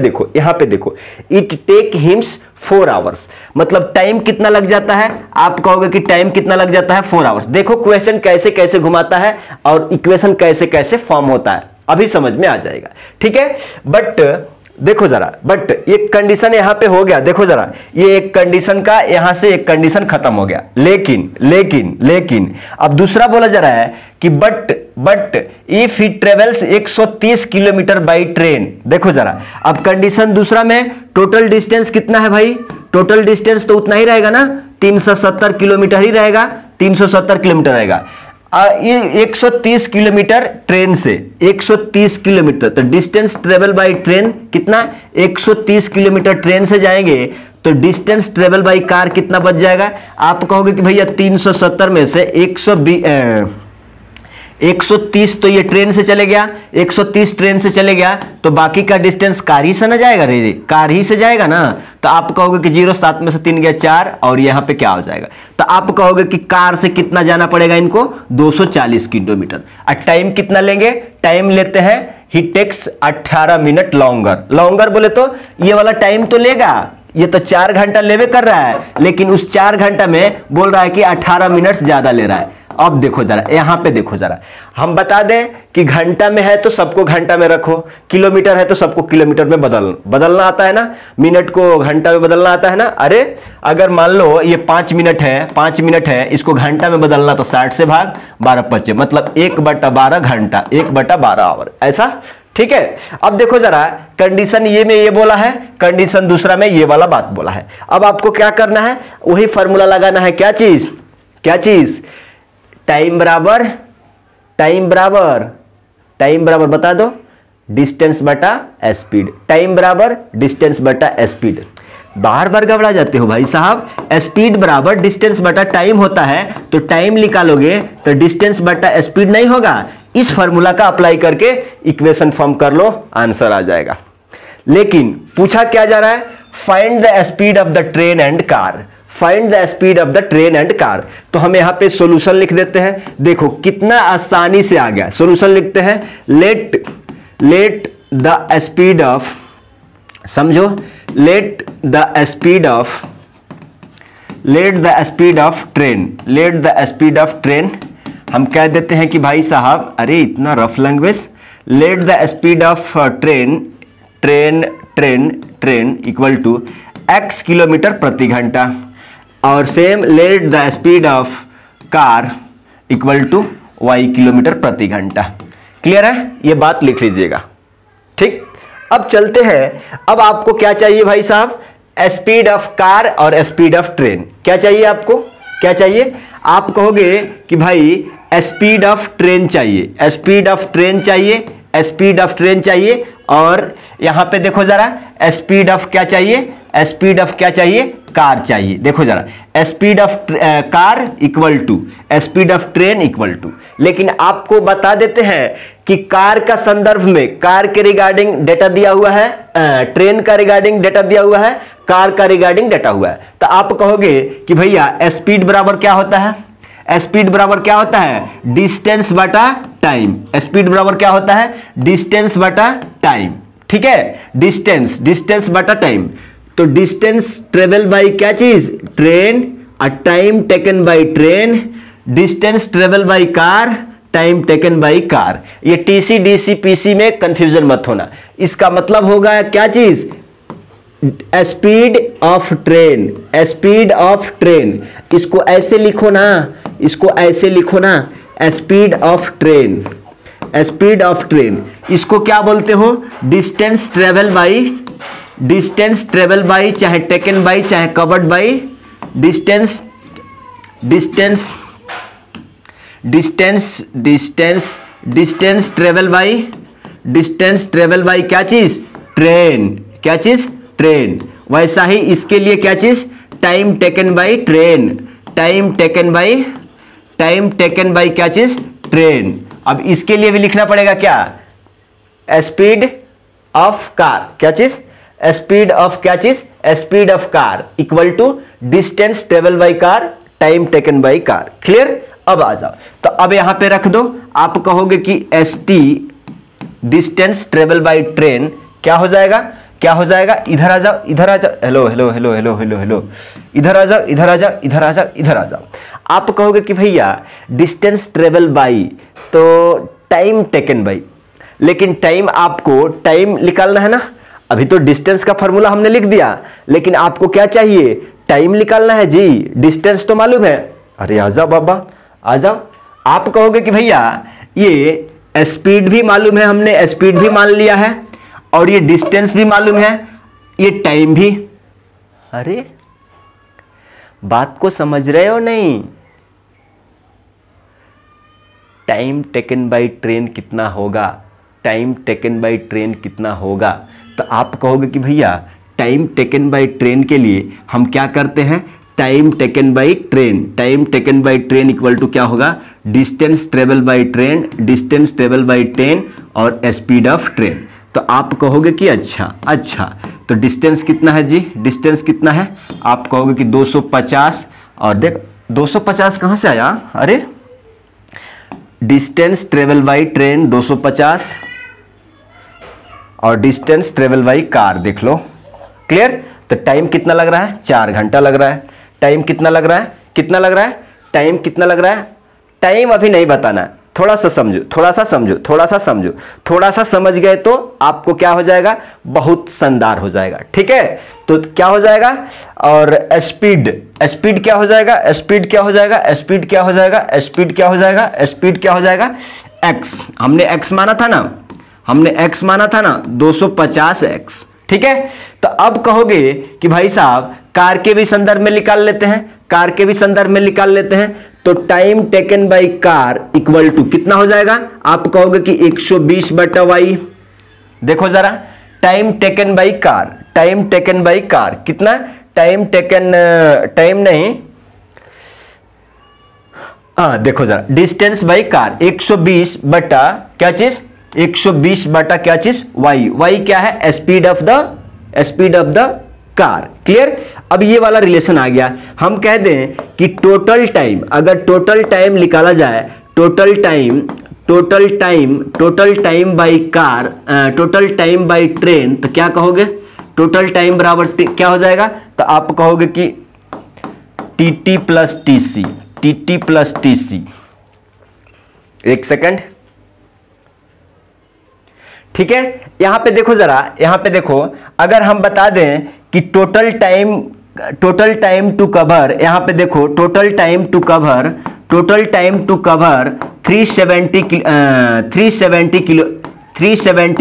देखो इट टेक हिम्स 4 आवर्स, मतलब टाइम कितना लग जाता है। आप कहोगे कि टाइम कितना लग जाता है 4 आवर्स। देखो क्वेश्चन कैसे कैसे घुमाता है और इक्वेशन कैसे कैसे फॉर्म होता है, अभी समझ में आ जाएगा, ठीक है। बट देखो जरा, बट एक कंडीशन यहां पे हो गया। देखो जरा, ये एक कंडीशन का यहां से एक कंडीशन खत्म हो गया। लेकिन अब दूसरा बोला जा रहा है कि but if he travels 130 kilometre by train. देखो जरा, अब कंडीशन दूसरा में टोटल डिस्टेंस कितना है भाई, टोटल डिस्टेंस तो उतना ही रहेगा ना, 370 किलोमीटर ही रहेगा, 370 किलोमीटर रहेगा। ये 130 किलोमीटर ट्रेन से, 130 किलोमीटर, तो डिस्टेंस ट्रेवल बाय ट्रेन कितना, 130 किलोमीटर ट्रेन से जाएंगे, तो डिस्टेंस ट्रेवल बाय कार कितना बच जाएगा। आप कहोगे कि भैया 370 में से 130 तो ये ट्रेन से चले गया, 130 ट्रेन से चले गया, तो बाकी का डिस्टेंस कार ही से ना जाएगा, रे कार ही से जाएगा ना। तो आप कहोगे कि 0, 7 में से 3 गया 4, और यहां पे क्या हो जाएगा, तो आप कहोगे कि कार से कितना जाना पड़ेगा इनको, 240 किलोमीटर। और टाइम कितना लेंगे, टाइम लेते हैं ही टेक्स 18 मिनट लॉन्गर बोले तो ये वाला टाइम तो लेगा, ये तो 4 घंटा लेवे कर रहा है, लेकिन उस 4 घंटा में बोल रहा है कि 18 मिनट ज्यादा ले रहा है। अब देखो जरा, यहां पे देखो जरा, हम बता दें कि घंटा में है तो सबको घंटा में रखो, किलोमीटर है तो सबको किलोमीटर में बदलना आता है ना, मिनट को घंटा में बदलना आता है ना। अरे अगर मान लो ये 5 मिनट है, इसको घंटा में बदलना तो 60 से भाग 12 बचे, मतलब 1/12 घंटा, 1/12 आवर, ऐसा, ठीक है। अब देखो जरा, कंडीशन ये में ये बोला है, कंडीशन दूसरा में ये वाला बात बोला है। अब आपको क्या करना है, वही फॉर्मूला लगाना है, क्या चीज, टाइम बराबर बता दो डिस्टेंस बटा स्पीड, टाइम बराबर डिस्टेंस बटा स्पीड। बार बार घबरा जाते हो भाई साहब। स्पीड बराबर डिस्टेंस बटा टाइम होता है, तो टाइम निकालोगे तो डिस्टेंस बटा स्पीड नहीं होगा। इस फॉर्मूला का अप्लाई करके इक्वेशन फॉर्म कर लो, आंसर आ जाएगा। लेकिन पूछा क्या जा रहा है, find the speed of the train and car, find the speed of the train and car. तो हम यहां पे सॉल्यूशन लिख देते हैं। देखो कितना आसानी से आ गया। सॉल्यूशन लिखते हैं, लेट द स्पीड ऑफ, समझो, let the speed of train, let the speed of train. हम कह देते हैं कि भाई साहब, अरे इतना rough language, let the speed of train equal to x kilometre प्रति घंटा, और same let the speed of car equal to y kilometre प्रति घंटा। क्लियर है, ये बात लिख लीजिएगा। ठीक, अब चलते हैं। अब आपको क्या चाहिए भाई साहब, स्पीड ऑफ कार और स्पीड ऑफ ट्रेन। क्या चाहिए आपको, क्या चाहिए? आप कहोगे कि भाई स्पीड ऑफ ट्रेन चाहिए, स्पीड ऑफ ट्रेन चाहिए, स्पीड ऑफ ट्रेन चाहिए, और यहां पे देखो जरा स्पीड ऑफ क्या चाहिए, स्पीड ऑफ क्या चाहिए, कार चाहिए। देखो जरा speed of car equal to speed of train equal to. लेकिन आपको बता देते हैं कि कार का संदर्भ में कार के रिगार्डिंग डेटा दिया हुआ है, ट्रेन का रिगार्डिंग डेटा दिया हुआ है, कार का रिगार्डिंग डेटा हुआ है। तो आप कहोगे कि भैया स्पीड बराबर क्या होता है, स्पीड बराबर क्या होता है, डिस्टेंस बटा टाइम। स्पीड बराबर क्या होता है, डिस्टेंस बटा टाइम। ठीक है, डिस्टेंस बटा टाइम। तो डिस्टेंस ट्रेवल बाई क्या चीज, ट्रेन, और time taken by train, distance travel by car, time taken by car. ये टीसी डीसी पीसी में कंफ्यूजन मत होना। इसका मतलब होगा क्या चीज, speed of train, speed of train. इसको ऐसे लिखो ना, इसको ऐसे लिखो ना, speed of train, speed of train. इसको क्या बोलते हो, डिस्टेंस ट्रेवल बाई, चाहे टेकन बाई, चाहे covered by, distance travel by क्या चीज, ट्रेन, क्या चीज, ट्रेन। वैसा ही इसके लिए क्या चीज, time taken by train, time taken by क्या चीज, ट्रेन। अब इसके लिए भी लिखना पड़ेगा क्या, स्पीड ऑफ कार, क्या चीज, स्पीड ऑफ क्या चीज, speed of car equal to distance travel by car, time taken by car. Clear, अब आ जाओ। तो अब यहां पे रख दो। आप कहोगे कि ST distance travel by train क्या हो जाएगा, क्या हो जाएगा, इधर आ जाओ, इधर आ जाओ, hello hello hello hello hello hello, इधर आ जाओ, इधर आ जाओ, इधर आ जाओ, इधर आ जाओ। आप कहोगे कि भैया डिस्टेंस ट्रेवल बाई तो टाइम टेकन बाई, लेकिन टाइम, आपको टाइम निकालना है ना। अभी तो डिस्टेंस का फॉर्मूला हमने लिख दिया, लेकिन आपको क्या चाहिए, टाइम निकालना है जी। डिस्टेंस तो मालूम है, अरे आ जाओ बाबा, आ जाओ। आप कहोगे कि भैया ये स्पीड भी मालूम है, हमने स्पीड भी मान लिया है, और ये डिस्टेंस भी मालूम है, ये टाइम भी। अरे बात को समझ रहे हो नहीं, टाइम टेकन बाई ट्रेन कितना होगा, टाइम टेकन बाई ट्रेन कितना होगा। तो आप कहोगे कि भैया टाइम टेकन बाई ट्रेन के लिए हम क्या करते हैं, time taken by train, time taken by train equal to क्या होगा, distance travel by train, distance travel by train, और स्पीड ऑफ ट्रेन। तो आप कहोगे कि अच्छा तो डिस्टेंस कितना है जी, डिस्टेंस कितना है, आप कहोगे कि 250। और देख 250 कहां से आया, अरे डिस्टेंस ट्रेवल बाई ट्रेन 250, और डिस्टेंस ट्रेवल बाई कार देख लो। क्लियर, तो टाइम कितना लग रहा है, 4 घंटा लग रहा है। टाइम कितना लग रहा है, कितना लग रहा है, टाइम कितना लग रहा है, टाइम अभी नहीं बताना है, थोड़ा सा समझो, थोड़ा सा समझो, थोड़ा सा समझो, थोड़ा सा समझ गए तो आपको क्या हो जाएगा, बहुत शानदार हो जाएगा। ठीक है, तो क्या हो जाएगा, और स्पीड क्या हो जाएगा, स्पीड क्या हो जाएगा, स्पीड क्या हो जाएगा, स्पीड क्या हो जाएगा, स्पीड क्या हो जाएगा, एक्स। हमने एक्स माना था ना, हमने एक्स माना था ना, 250 एक्स। ठीक है, तो अब कहोगे कि भाई साहब कार के भी संदर्भ में निकाल लेते हैं, कार के भी संदर्भ में निकाल लेते हैं। तो time taken by car equal to कितना हो जाएगा, आप कहोगे कि 120 बटा वाई। देखो जरा, time taken by car, time taken by car, कितना टाइम टेकन, टाइम नहीं, देखो जरा, डिस्टेंस बाई कार 120 बटा क्या चीज, 120 बटा क्या चीज, वाई। वाई क्या है, speed of the car. Clear. अब ये वाला रिलेशन आ गया। हम कह दें कि टोटल टाइम, अगर टोटल टाइम निकाला जाए, total time by car, total time by train, तो क्या कहोगे, टोटल टाइम बराबर क्या हो जाएगा, तो आप कहोगे कि TT plus TC, TT plus TC. एक सेकंड, ठीक है। यहां पे देखो जरा, यहां पे देखो, अगर हम बता दें कि टोटल टाइम टू कवर, यहां पे देखो total time to cover 370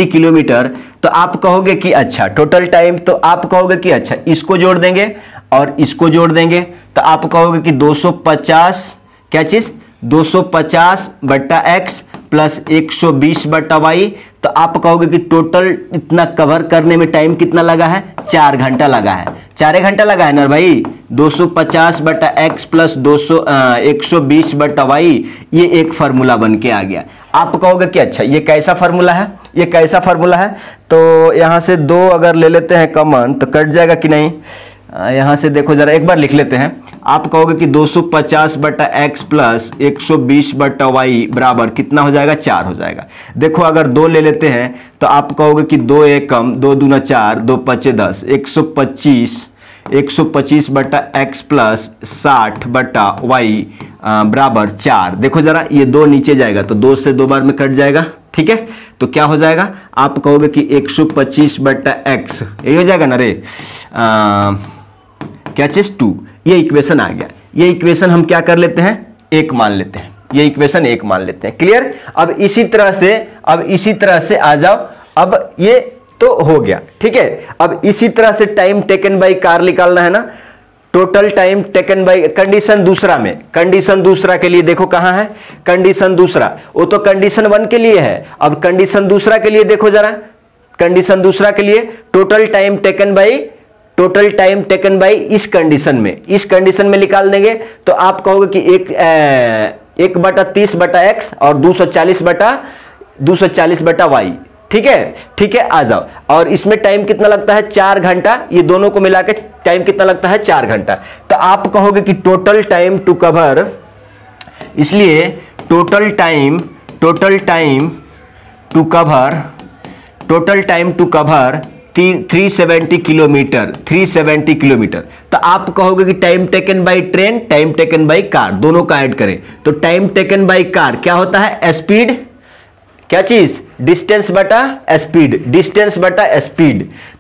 kilometre, तो आप कहोगे कि अच्छा टोटल टाइम, तो आप कहोगे कि अच्छा इसको जोड़ देंगे और इसको जोड़ देंगे, तो आप कहोगे कि 250 क्या चीज, 250 बट्टा एक्स प्लस 120 बट्टा वाई, तो आप कहोगे कि टोटल इतना कवर करने में टाइम कितना लगा है, 4 घंटा लगा है, 4 घंटा लगा है ना भाई। 250 बटा एक्स प्लस 120 बटा वाई, ये एक फार्मूला बन के आ गया। आप कहोगे कि अच्छा ये कैसा फार्मूला है, ये कैसा फार्मूला है, तो यहां से 2 अगर ले लेते हैं कॉमन तो कट जाएगा कि नहीं, यहां से देखो जरा एक बार लिख लेते हैं। आप कहोगे कि 250 बटा एक्स प्लस 120 बटा वाई बराबर कितना हो जाएगा, 4 हो जाएगा। देखो अगर 2 ले लेते हैं तो आप कहोगे कि 2 एक कम, 2 दूना 4, 2 पचे 10, 125 बटा एक्स प्लस 60 बटा वाई बराबर 4। देखो जरा ये 2 नीचे जाएगा तो 2 से 2 बार में कट जाएगा, ठीक है। तो क्या हो जाएगा, आप कहोगे कि 125 बटा एक्स, यही हो जाएगा ना रे, क्या चीज 2। ये इक्वेशन आ गया। ये इक्वेशन हम क्या कर लेते हैं, 1 मान लेते हैं, ये इक्वेशन 1 मान लेते हैं। क्लियर। अब इसी तरह से आ जाओ, अब ये तो हो गया, ठीक है। अब इसी तरह से टाइम टेकन बाई कार निकालना है ना, total time taken by, condition दूसरा में, कंडीशन दूसरा के लिए देखो कहां है, कंडीशन दूसरा, वो तो कंडीशन 1 के लिए है। अब कंडीशन दूसरा के लिए देखो जरा, कंडीशन दूसरा के लिए टोटल टाइम टेकन बाई इस कंडीशन में निकाल देंगे, तो आप कहोगे कि 1 बटा 30 बटा एक्स और 240 बटा वाई, ठीक है। आ जाओ, और इसमें टाइम कितना लगता है, 4 घंटा, ये दोनों को मिला के टाइम कितना लगता है, 4 घंटा। तो आप कहोगे कि टोटल टाइम टू कवर, इसलिए total time to cover 370 kilometre. तो आप कहोगे कि time taken by train, time taken by car, दोनों का ऐड करें तो टाइम टेकन बाई कार क्या होता है, स्पीड, क्या चीज, डिस्टेंस बटा स्पीड,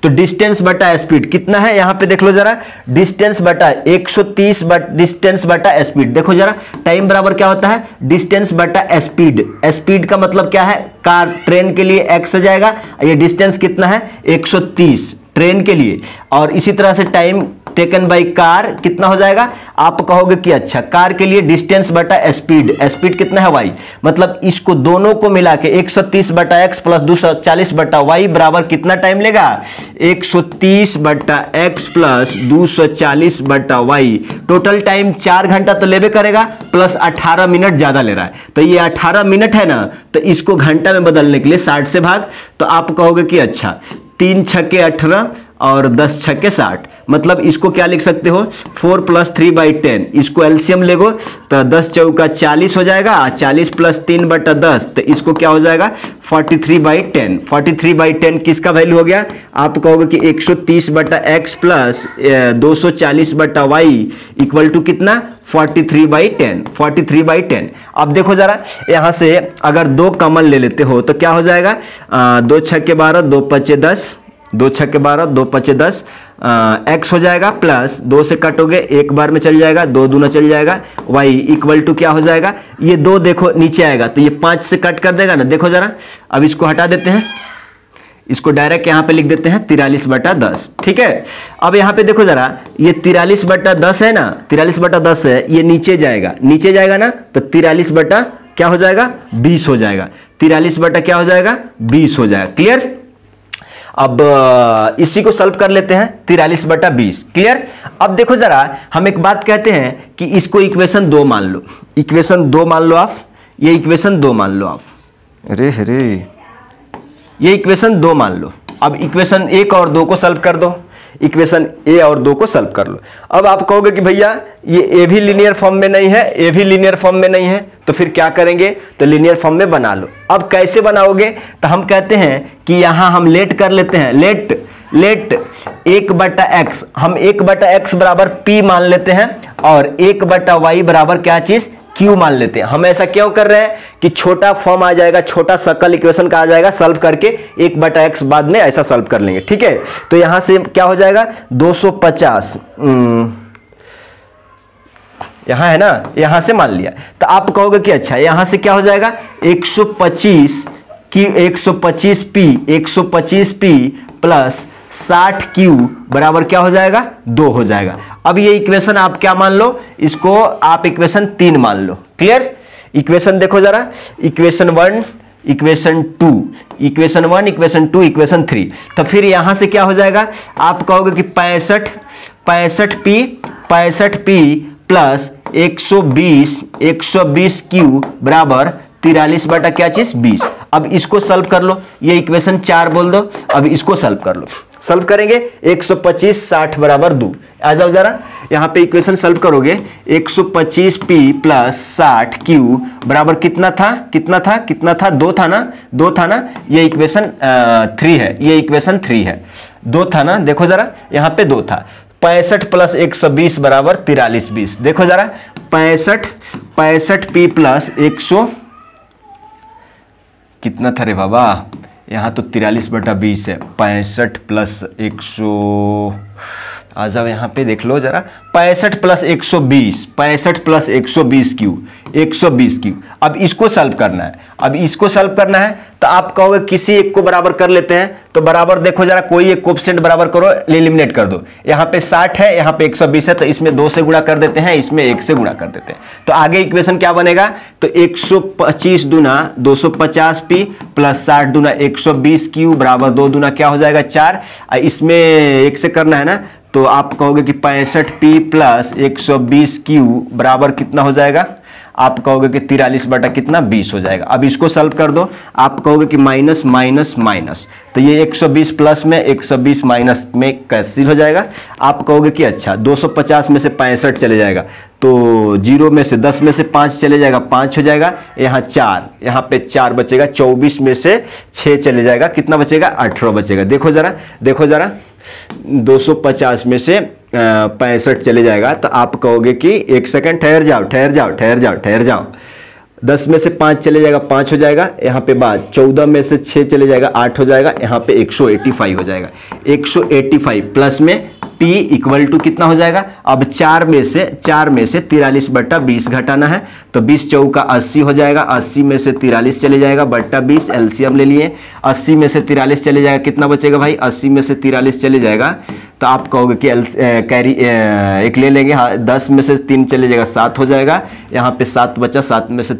तो डिस्टेंस बटा स्पीड कितना है, यहां पे देख लो जरा, डिस्टेंस बटा 130 डिस्टेंस बटा स्पीड। देखो जरा टाइम बराबर क्या होता है, डिस्टेंस बटा स्पीड का मतलब क्या है, कार ट्रेन के लिए x आ जाएगा, ये डिस्टेंस कितना है 130 ट्रेन के लिए, और इसी तरह से टाइम टेकन बाई कार कितना हो जाएगा, आप कहोगे कि अच्छा कार के लिए डिस्टेंस बटा स्पीड कितना है y, मतलब इसको दोनों को मिला के 130 बटा x प्लस 240 बटा y बराबर कितना टाइम लेगा, 130 बटा x प्लस 240 बटा y, टोटल टाइम 4 घंटा तो लेवे करेगा, प्लस 18 मिनट ज्यादा ले रहा है, तो ये 18 मिनट है ना, तो इसको घंटा में बदलने के लिए 60 से भाग, तो आप कहोगे कि अच्छा 3 छक्के 18 और 10 छक्के 60, मतलब इसको क्या लिख सकते हो, 4 + 3/10, इसको एलसीएम लेगो तो 10 चौका 40 हो जाएगा, 40 + 3/10, तो इसको क्या हो जाएगा 43/10। 43/10 किसका वैल्यू हो गया, आप कहोगे कि 130 बटा x प्लस 240 बटा y इक्वल टू कितना 43/10। अब देखो जरा यहां से अगर 2 कॉमन ले लेते हो तो क्या हो जाएगा, 2 छक्के 12, 2 पचे 10, 2 छक्के 12, 2 पचे 10, x हो जाएगा प्लस 2 से कटोगे 1 बार में चल जाएगा, 2 दूना चल जाएगा, y इक्वल टू क्या हो जाएगा, ये 2 देखो नीचे आएगा तो ये 5 से कट कर देगा ना। देखो जरा अब इसको हटा देते हैं, इसको डायरेक्ट यहां पे लिख देते हैं 43/10, ठीक है। अब यहां पे देखो जरा ये 43/10 है ना, 43/10 है, ये नीचे जाएगा ना, तो 43 बटा क्या हो जाएगा 20 हो जाएगा, 43 बटा क्या हो जाएगा 20 हो जाएगा। क्लियर। अब इसी को सॉल्व कर लेते हैं, 43/20। क्लियर। अब देखो जरा, हम एक बात कहते हैं कि इसको इक्वेशन 2 मान लो, इक्वेशन 2 मान लो आप, ये इक्वेशन 2 मान लो आप, अरे ये इक्वेशन 2 मान लो। अब इक्वेशन 1 और 2 को सॉल्व कर दो, इक्वेशन ए और 2 को सॉल्व कर लो। अब आप कहोगे कि भैया ये ए भी लीनियर फॉर्म में नहीं है, ए भी लीनियर फॉर्म में नहीं है, तो फिर क्या करेंगे, तो लीनियर फॉर्म में बना लो। अब कैसे बनाओगे, तो हम कहते हैं कि यहां हम लेट कर लेते हैं, लेट 1/x, हम 1/x बराबर p मान लेते हैं और 1/y बराबर क्या चीज, q मान लेते हैं। हम ऐसा क्यों कर रहे हैं कि छोटा फॉर्म आ जाएगा, छोटा सर्कल इक्वेशन का आ जाएगा, सॉल्व करके 1/x बाद में ऐसा सॉल्व कर लेंगे। ठीक है, तो यहां से क्या हो जाएगा 250, यहां है ना, यहां से मान लिया। तो आप कहोगे कि अच्छा यहां से क्या हो जाएगा 125p प्लस 60q बराबर क्या हो जाएगा 2 हो जाएगा। अब ये इक्वेशन आप क्या मान लो, इसको आप इक्वेशन 3 मान लो। क्लियर। इक्वेशन देखो जरा, equation 1, equation 2, equation 1, equation 2, equation 3। तो फिर यहां से क्या हो जाएगा, आप कहोगे कि 65p प्लस 120q बराबर 43 बटा क्या चीज 20। अब इसको सॉल्व कर लो, ये इक्वेशन 4 बोल दो। अब इसको सॉल्व कर लो, सॉल्व करेंगे 125 60 बराबर 2। आ जाओ जरा, यहां पे इक्वेशन सॉल्व करोगे 125p प्लस 60q बराबर कितना था 2 था ना, ये इक्वेशन 3 है, ये इक्वेशन 3 है, 2 था ना, देखो जरा यहां पे 2 था। 65 प्लस 120 बराबर 4320। देखो जरा 65p प्लस 100 कितना था रे बाबा, यहां तो 43/20 है। 65 प्लस 100, आ जाओ यहां पे देख लो जरा, 65 प्लस 120, 65 प्लस 120q, 120q। अब इसको सॉल्व करना है, तो आप कहोगे किसी एक को बराबर कर लेते हैं, तो बराबर देखो जरा, कोई एक कोएफिशिएंट बराबर करो, एलिमिनेट कर दो। यहाँ पे 60 है, यहाँ पे 120 है, तो इसमें 2 से गुणा कर देते हैं, इसमें 1 से गुणा कर देते हैं। तो आगे इक्वेशन क्या बनेगा, तो 125 दूना 250p प्लस 60 दूना 120q बराबर 2 दूना क्या हो जाएगा 4। इसमें 1 से करना है ना, तो आप कहोगे कि 65p प्लस 120q बराबर कितना हो जाएगा, आप कहोगे कि 43 बटा कितना 20 हो जाएगा। अब इसको सॉल्व कर दो, आप कहोगे कि माइनस माइनस माइनस, तो ये 120 प्लस में 120 माइनस में कैंसिल हो जाएगा। आप कहोगे कि अच्छा 250 में से 65 चले जाएगा, तो 0 में से 10 में से 5 चले जाएगा, 5 हो जाएगा, यहाँ 4, यहाँ पे 4 बचेगा, 24 में से 6 चले जाएगा, कितना बचेगा 18 बचेगा। देखो जरा 250 में से 65 चले जाएगा, तो आप कहोगे कि 1 सेकंड ठहर जाओ, 10 में से 5 चले जाएगा 5 हो जाएगा, यहाँ पे बाद 14 में से 6 चले जाएगा 8 हो जाएगा, यहाँ पे 185 हो जाएगा। 185 प्लस में p इक्वल टू कितना हो जाएगा, अब 4 में से 43/20 घटाना है, तो 20 चौका 80 हो जाएगा, 80 में से 43 चले जाएगा बट्टा 20, एलसीएम ले लिए, 80 में से 43 चले जाएगा, कितना बचेगा भाई 80 में से 43 चले जाएगा, तो आप कहोगे कि कैरी एक ले लेंगे, हाँ 10 में से 3 चले जाएगा 7 हो जाएगा, यहाँ पे 7 बचा, 7 में से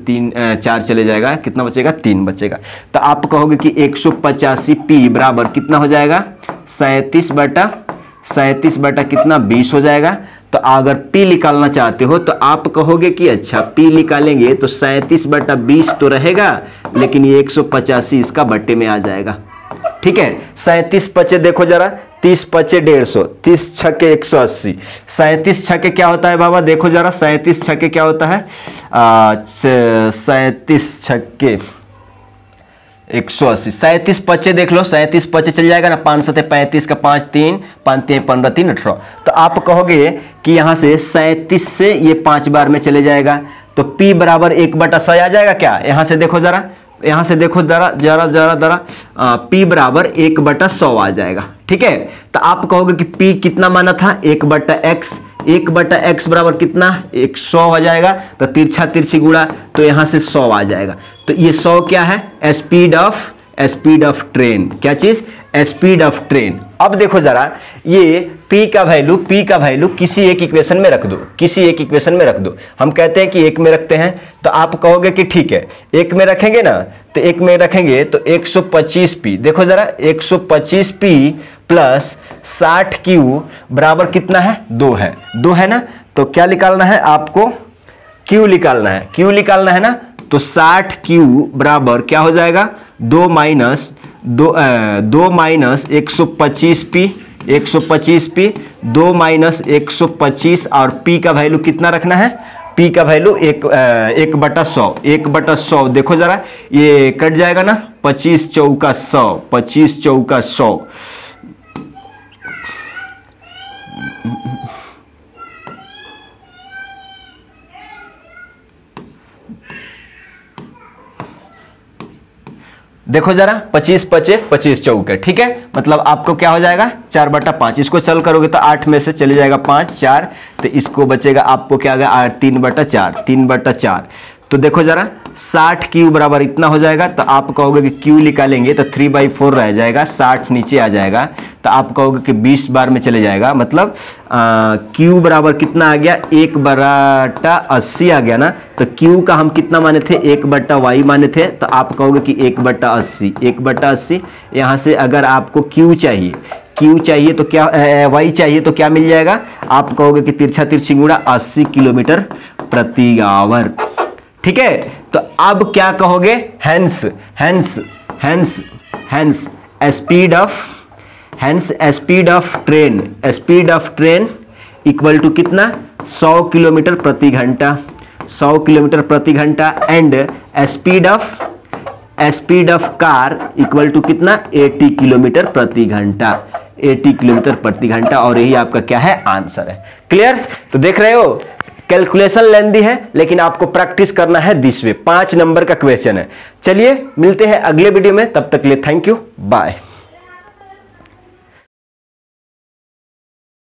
4 चले जाएगा, कितना बचेगा 3 बचेगा। तो आप कहोगे कि 185p बराबर कितना हो जाएगा 37 बटा कितना 20 हो जाएगा। तो अगर p निकालना चाहते हो तो आप कहोगे कि अच्छा p निकालेंगे तो 37/20 तो रहेगा, लेकिन ये 185 इसका बट्टे में आ जाएगा। ठीक है, 37 पचे देखो जरा, 30 पचे 150, 30 छक्के 180, 37 छक्के क्या होता है बाबा, देखो जरा 37 छक्के क्या होता है, 37 छक्के 180, 37 पचे देख लो, 37 पचे चल जाएगा ना, 5 7 35 का 5 3 5 3 15 3 18। तो आप कहोगे कि यहां से 37 से ये 5 बार में चले जाएगा, तो p बराबर 1/100 आ जाएगा क्या, यहां से देखो जरा, p बराबर 1/100 आ जाएगा। ठीक है, तो आप कहोगे कि p कितना माना था 1/x, 1/x बराबर कितना 100 हो जाएगा, तो तिरछा तिरछी गुणा, तो यहां से 100 आ जाएगा। तो ये 100 क्या है, स्पीड ऑफ ट्रेन, क्या चीज स्पीड ऑफ ट्रेन। अब देखो जरा, ये p का वैल्यू किसी एक इक्वेशन में रख दो, हम कहते हैं कि एक में रखते हैं, तो आप कहोगे कि ठीक है एक में रखेंगे ना, तो एक में रखेंगे तो 125p, देखो जरा 125p प्लस 60q बराबर कितना है, 2 है ना। तो क्या निकालना है आपको, q निकालना है ना। तो 60q बराबर क्या हो जाएगा, 2 माइनस 125p, 2 माइनस 125, और p का वैल्यू कितना रखना है, p का वैल्यू 1/100, देखो जरा ये कट जाएगा ना, 25 चौका 100। देखो जरा 25 चौके, ठीक है, मतलब आपको क्या हो जाएगा 4/5, इसको चल करोगे तो 8 में से चले जाएगा 5, 4, तो इसको बचेगा आपको क्या आ गया 3/4। तो देखो जरा 60q बराबर इतना हो जाएगा, तो आप कहोगे कि q निकालेंगे तो 3/4 रह जाएगा, 60 नीचे आ जाएगा, तो आप कहोगे कि 20 बार में चले जाएगा, मतलब q बराबर कितना आ गया 1/80 आ गया ना। तो q का हम कितना माने थे, 1/y माने थे, तो आप कहोगे कि 1/80। यहाँ से अगर आपको q चाहिए तो क्या y चाहिए तो क्या मिल जाएगा, आप कहोगे कि तिरछा तिरछी गुणा 80 किलोमीटर प्रति आवर, ठीक है। तो अब क्या कहोगे, hence speed of train equal to कितना, 100 किलोमीटर प्रति घंटा, and speed of car equal to कितना, 80 किलोमीटर प्रति घंटा, और यही आपका क्या है, आंसर है। क्लियर। तो देख रहे हो कैलकुलेशन लेंथी है, लेकिन आपको प्रैक्टिस करना है दिस वे, 5 नंबर का क्वेश्चन है। चलिए मिलते हैं अगले वीडियो में, तब तक के लिए थैंक यू, बाय।